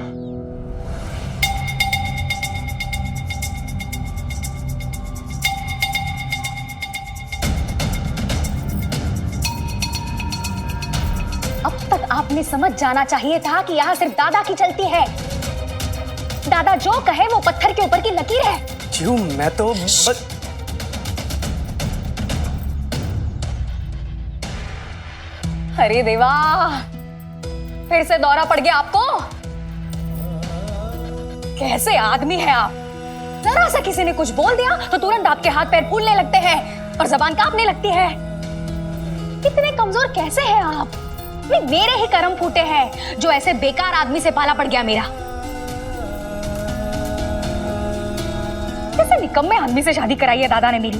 अब तक आपने समझ जाना चाहिए था कि यहाँ सिर्फ दादा की चलती है। दादा जो कहे वो पत्थर के ऊपर की लकीर है। क्यों? मैं तो बस अरे देवा, फिर से दौरा पड़ गया आपको। कैसे आदमी है आप? जरा सा किसी ने कुछ बोल दिया तो तुरंत आपके हाथ पैर फूलने लगते हैं और जबान कांपने लगती है। इतने कमजोर कैसे हैं आप? मेरे ही कर्म फूटे हैं जो ऐसे बेकार आदमी से पाला पड़ गया मेरा। कैसे निकम्मे आदमी से शादी कराई है दादा ने मेरी।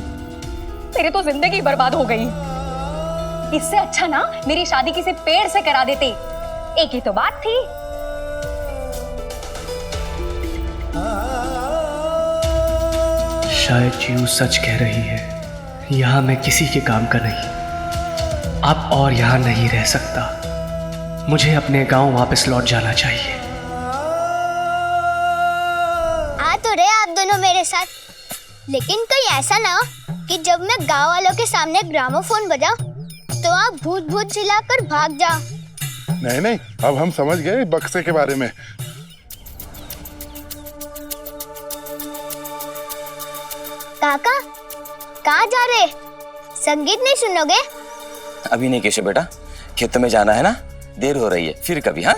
मेरी तो जिंदगी बर्बाद हो गई। इससे अच्छा ना मेरी शादी किसी पेड़ से करा देते। एक ही तो बात थी। शायद जीव सच कह रही है। यहां मैं किसी के काम का नहीं, अब और यहां नहीं रह सकता। मुझे अपने गांव वापस लौट जाना चाहिए। आ तो रहे आप दोनों मेरे साथ, लेकिन कहीं ऐसा ना हो कि जब मैं गांव वालों के सामने ग्रामोफोन बजाऊं तो आप भूत भूत चिल्लाकर भाग जाओ। नहीं नहीं, अब हम समझ गए बक्से के बारे में। काका कहाँ जा रहे? संगीत नहीं सुनोगे? अभी नहीं केशव बेटा, खेतों में जाना है ना, देर हो रही है, फिर कभी। हाँ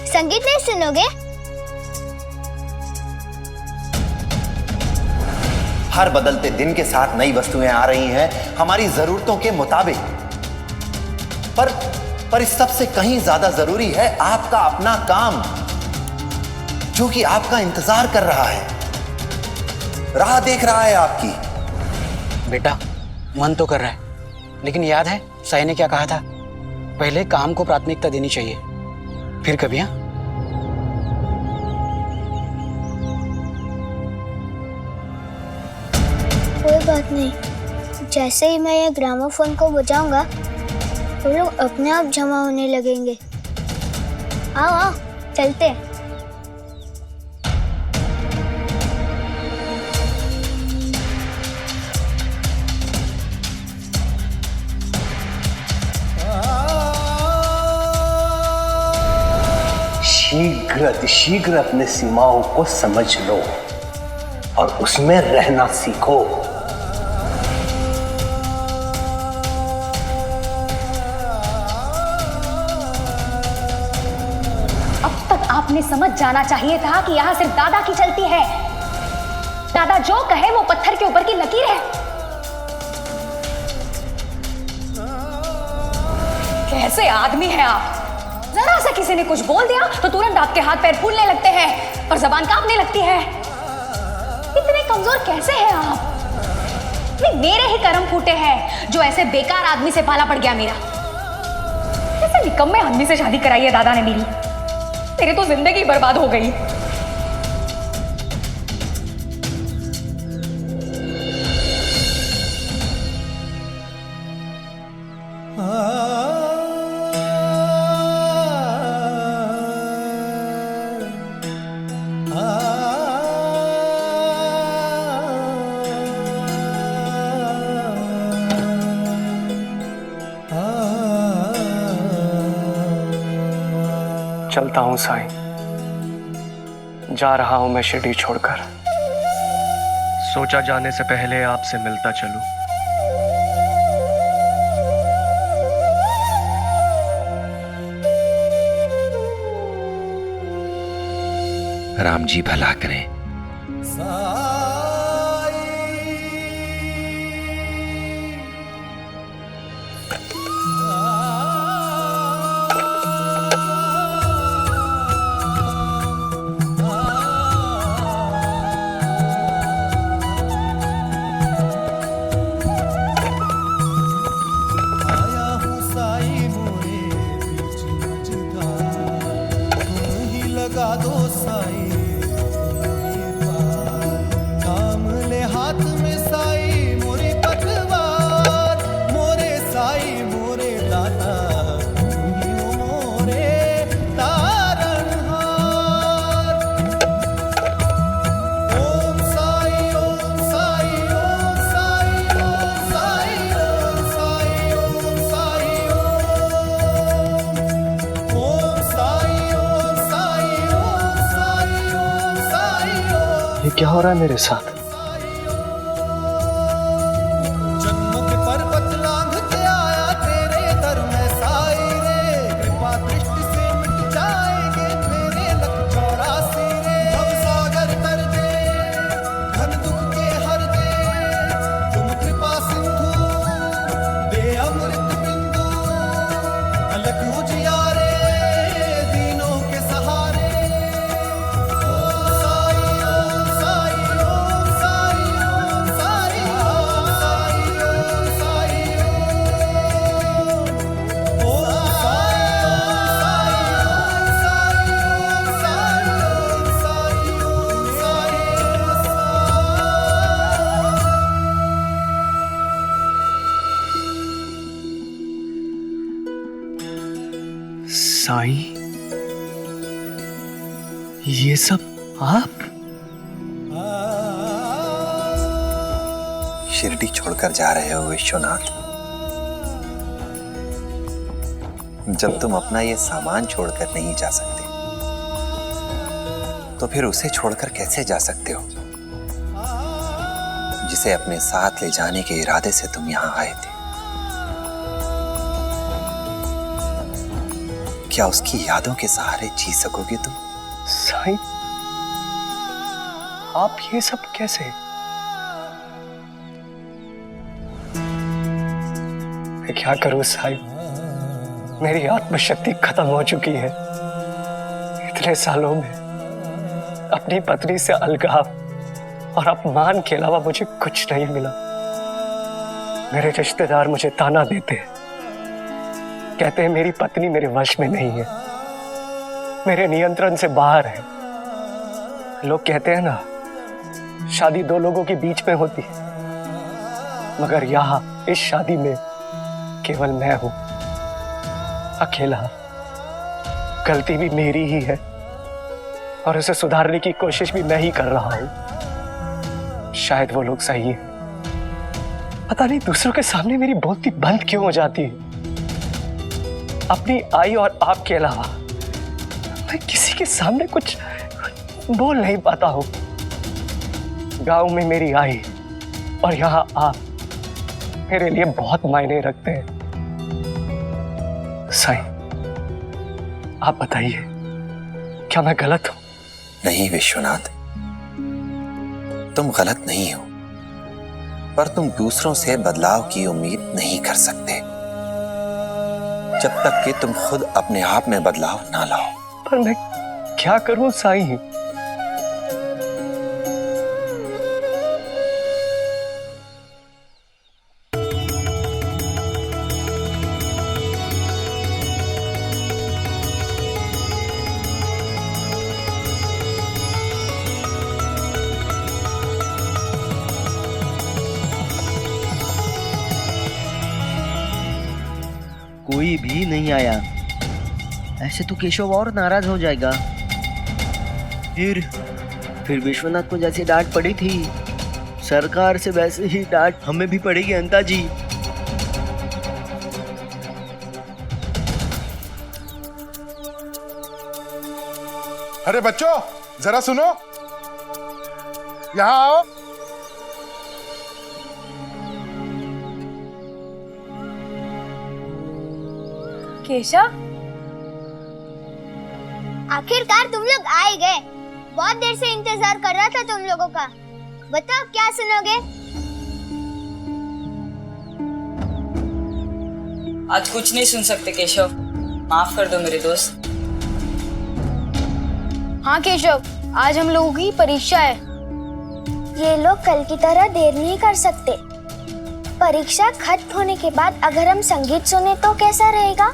संगीत नहीं सुनोगे? हर बदलते दिन के साथ नई वस्तुएं आ रही हैं हमारी जरूरतों के मुताबिक। पर इस सबसे कहीं ज्यादा जरूरी है आपका अपना काम, जो कि आपका इंतजार कर रहा है, राह देख रहा है आपकी। बेटा मन तो कर रहा है, लेकिन याद है साई ने क्या कहा था? पहले काम को प्राथमिकता देनी चाहिए, फिर कभी। हाँ कोई बात नहीं, जैसे ही मैं ये ग्रामोफोन को बजाऊंगा वो लोग अपने आप जमा होने लगेंगे। आओ आओ चलते हैं। शीघ्र अतिशीघ्र अपने सीमाओं को समझ लो और उसमें रहना सीखो। अब तक आपने समझ जाना चाहिए था कि यहाँ सिर्फ दादा की चलती है। दादा जो कहे वो पत्थर के ऊपर की लकीर है। कैसे आदमी है आप? जरा सा किसी ने कुछ बोल दिया तो तुरंत आपके हाथ पैर फूलने लगते हैं और जबान कांपने लगती है। इतने कमजोर कैसे हैं आप? नहीं, मेरे ही कर्म फूटे हैं जो ऐसे बेकार आदमी से पाला पड़ गया मेरा। ऐसे निकम्मे आदमी से शादी कराई है दादा ने मेरी। मेरी तो जिंदगी बर्बाद हो गई। चलता हूँ साईं, जा रहा हूँ मैं शिरडी छोड़कर। सोचा जाने से पहले आपसे मिलता चलूं। राम जी भला करें। लगा दो साई थाम ले हाथ में साई मोरी तलवार मोरे साई मोरे दाता मोरे तारनहार। ओम साई ओम साई ओम साई ओम साई ओम साई ओम साई ओम साई ओम साई। ये क्या हो रहा है मेरे साथ? जन्मों के पर्वत लांघ के आया तेरे दर में साई रे कृपा दृष्टि से मिट जाएंगे मेरे लख 84 रे। भव सागर तर दे घन दुख के हर दे तुम कृपा सिंधु दे अमृत बिंदु अलग उजियारे दीनों के सहारे। साईं, ये सब आप? शिरडी छोड़कर जा रहे हो विश्वनाथ। जब तुम अपना ये सामान छोड़कर नहीं जा सकते तो फिर उसे छोड़कर कैसे जा सकते हो जिसे अपने साथ ले जाने के इरादे से तुम यहां आए थे? क्या उसकी यादों के सहारे जी सकोगे तुम? साईं, आप ये सब कैसे? मैं क्या करूं साईं, मेरी आत्मशक्ति खत्म हो चुकी है। इतने सालों में अपनी पत्नी से अलगाव और अपमान के अलावा मुझे कुछ नहीं मिला। मेरे रिश्तेदार मुझे ताना देते हैं, कहते हैं मेरी पत्नी मेरे वश में नहीं है, मेरे नियंत्रण से बाहर है। लोग कहते हैं ना, शादी दो लोगों के बीच में होती है, मगर यहाँ इस शादी में केवल मैं हूं, अकेला। गलती भी मेरी ही है और उसे सुधारने की कोशिश भी मैं ही कर रहा हूं। शायद वो लोग सही है, पता नहीं दूसरों के सामने मेरी बोलती बंद क्यों हो जाती है। अपनी आई और आपके अलावा मैं किसी के सामने कुछ बोल नहीं पाता हूं। गांव में मेरी आई और यहां आप मेरे लिए बहुत मायने रखते हैं। साईं, आप बताइए, क्या मैं गलत हूं? नहीं विश्वनाथ, तुम गलत नहीं हो, पर तुम दूसरों से बदलाव की उम्मीद नहीं कर सकते जब तक कि तुम खुद अपने आप में बदलाव ना लाओ। पर मैं क्या करूं साईं? कोई भी नहीं आया। ऐसे तो केशव और नाराज हो जाएगा। फिर विश्वनाथ को जैसे डांट पड़ी थी, सरकार से वैसे ही डांट हमें भी पड़ेगी अंता जी। अरे बच्चों, जरा सुनो, यहाँ आओ। केशव, आखिरकार तुम लोग आ ही गए। बहुत देर से इंतजार कर रहा था तुम लोगों का। बताओ क्या सुनोगे? आज कुछ नहीं सुन सकते केशव, माफ कर दो मेरे दोस्त। हाँ केशव, आज हम लोगों की परीक्षा है। ये लोग कल की तरह देर नहीं कर सकते। परीक्षा खत्म होने के बाद अगर हम संगीत सुने तो कैसा रहेगा?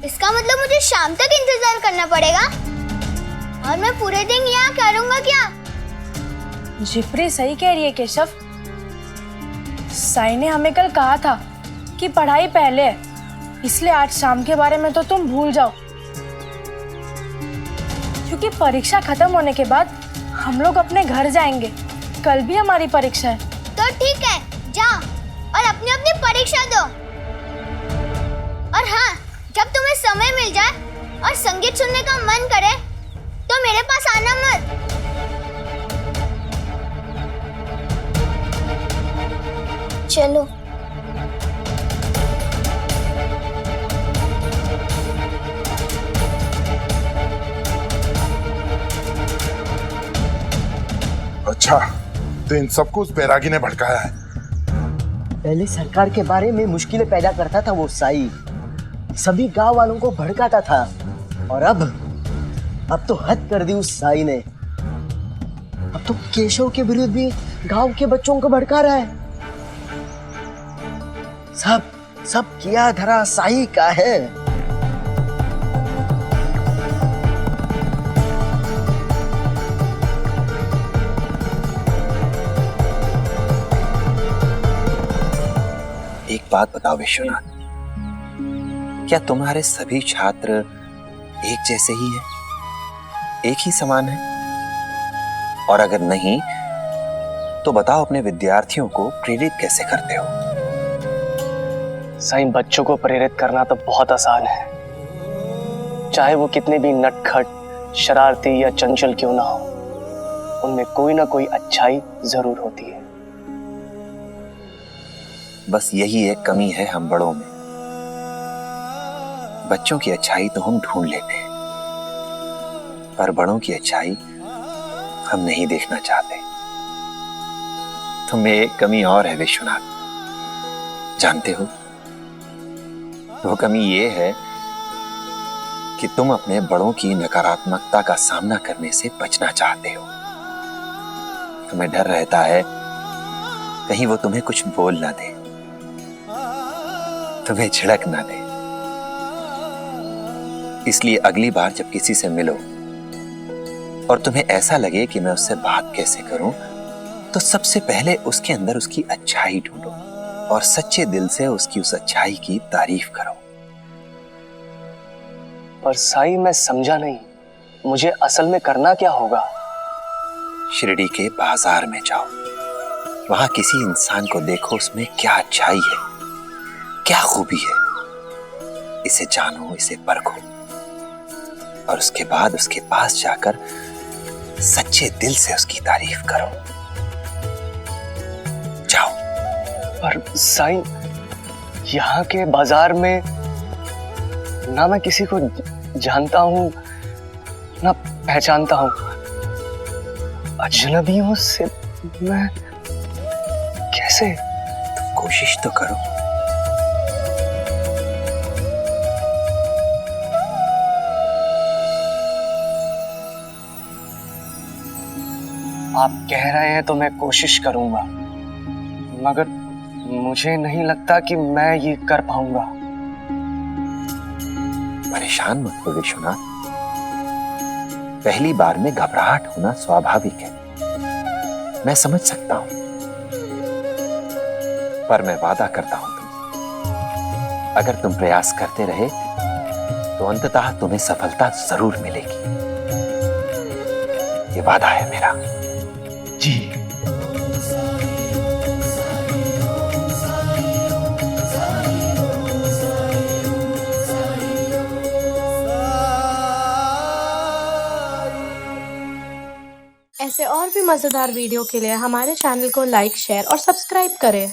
इसका मतलब मुझे शाम तक इंतजार करना पड़ेगा और मैं पूरे दिन यहाँ करूँगा क्या? जिफ्री सही कह रही है केशव। साईं ने हमें कल कहा था कि पढ़ाई पहले है, इसलिए आज शाम के बारे में तो तुम भूल जाओ, क्योंकि परीक्षा खत्म होने के बाद हम लोग अपने घर जाएंगे। कल भी हमारी परीक्षा है। तो ठीक है, जाओ और अपनी अपनी परीक्षा दो। और हाँ, जब तुम्हें समय मिल जाए और संगीत सुनने का मन करे तो मेरे पास आना मत। चलो। अच्छा, तो इन सबको उस बैरागी ने भड़काया है। पहले सरकार के बारे में मुश्किलें पैदा करता था वो साई, सभी गांव वालों को भड़काता था, और अब तो हद कर दी उस साई ने। अब तो केशव के विरुद्ध भी गांव के बच्चों को भड़का रहा है। सब किया धरा साई का है। एक बात बताओ विश्वनाथ, क्या तुम्हारे सभी छात्र एक जैसे ही हैं? एक ही समान है? और अगर नहीं तो बताओ अपने विद्यार्थियों को प्रेरित कैसे करते हो? साईं, बच्चों को प्रेरित करना तो बहुत आसान है, चाहे वो कितने भी नटखट, शरारती या चंचल क्यों ना हो, उनमें कोई ना कोई अच्छाई जरूर होती है। बस यही एक कमी है हम बड़ों में। बच्चों की अच्छाई तो हम ढूंढ लेते हैं, पर बड़ों की अच्छाई हम नहीं देखना चाहते। तुम्हें एक कमी और है विश्वनाथ, जानते हो? वो कमी ये है कि तुम अपने बड़ों की नकारात्मकता का सामना करने से बचना चाहते हो। तुम्हें डर रहता है कहीं वो तुम्हें कुछ बोल ना दे, तुम्हें झिड़क ना दे। इसलिए अगली बार जब किसी से मिलो और तुम्हें ऐसा लगे कि मैं उससे बात कैसे करूं, तो सबसे पहले उसके अंदर उसकी अच्छाई ढूंढो और सच्चे दिल से उसकी उस अच्छाई की तारीफ करो। पर साईं, मैं समझा नहीं, मुझे असल में करना क्या होगा? शिरडी के बाजार में जाओ, वहां किसी इंसान को देखो, उसमें क्या अच्छाई है, क्या खूबी है, इसे जानो, इसे परखो और उसके बाद उसके पास जाकर सच्चे दिल से उसकी तारीफ करो। जाओ। पर साईं, यहाँ के बाजार में ना मैं किसी को जानता हूँ ना पहचानता हूँ, अजनबियों से मैं कैसे? तुम कोशिश तो करो। आप कह रहे हैं तो मैं कोशिश करूंगा, मगर मुझे नहीं लगता कि मैं ये कर पाऊंगा। परेशान मत हो विश्वनाथ, पहली बार में घबराहट होना स्वाभाविक है, मैं समझ सकता हूं, पर मैं वादा करता हूं तुमसे, अगर तुम प्रयास करते रहे तो अंततः तुम्हें सफलता जरूर मिलेगी। ये वादा है मेरा। जी। ऐसे और भी मज़ेदार वीडियो के लिए हमारे चैनल को लाइक, शेयर और सब्सक्राइब करें।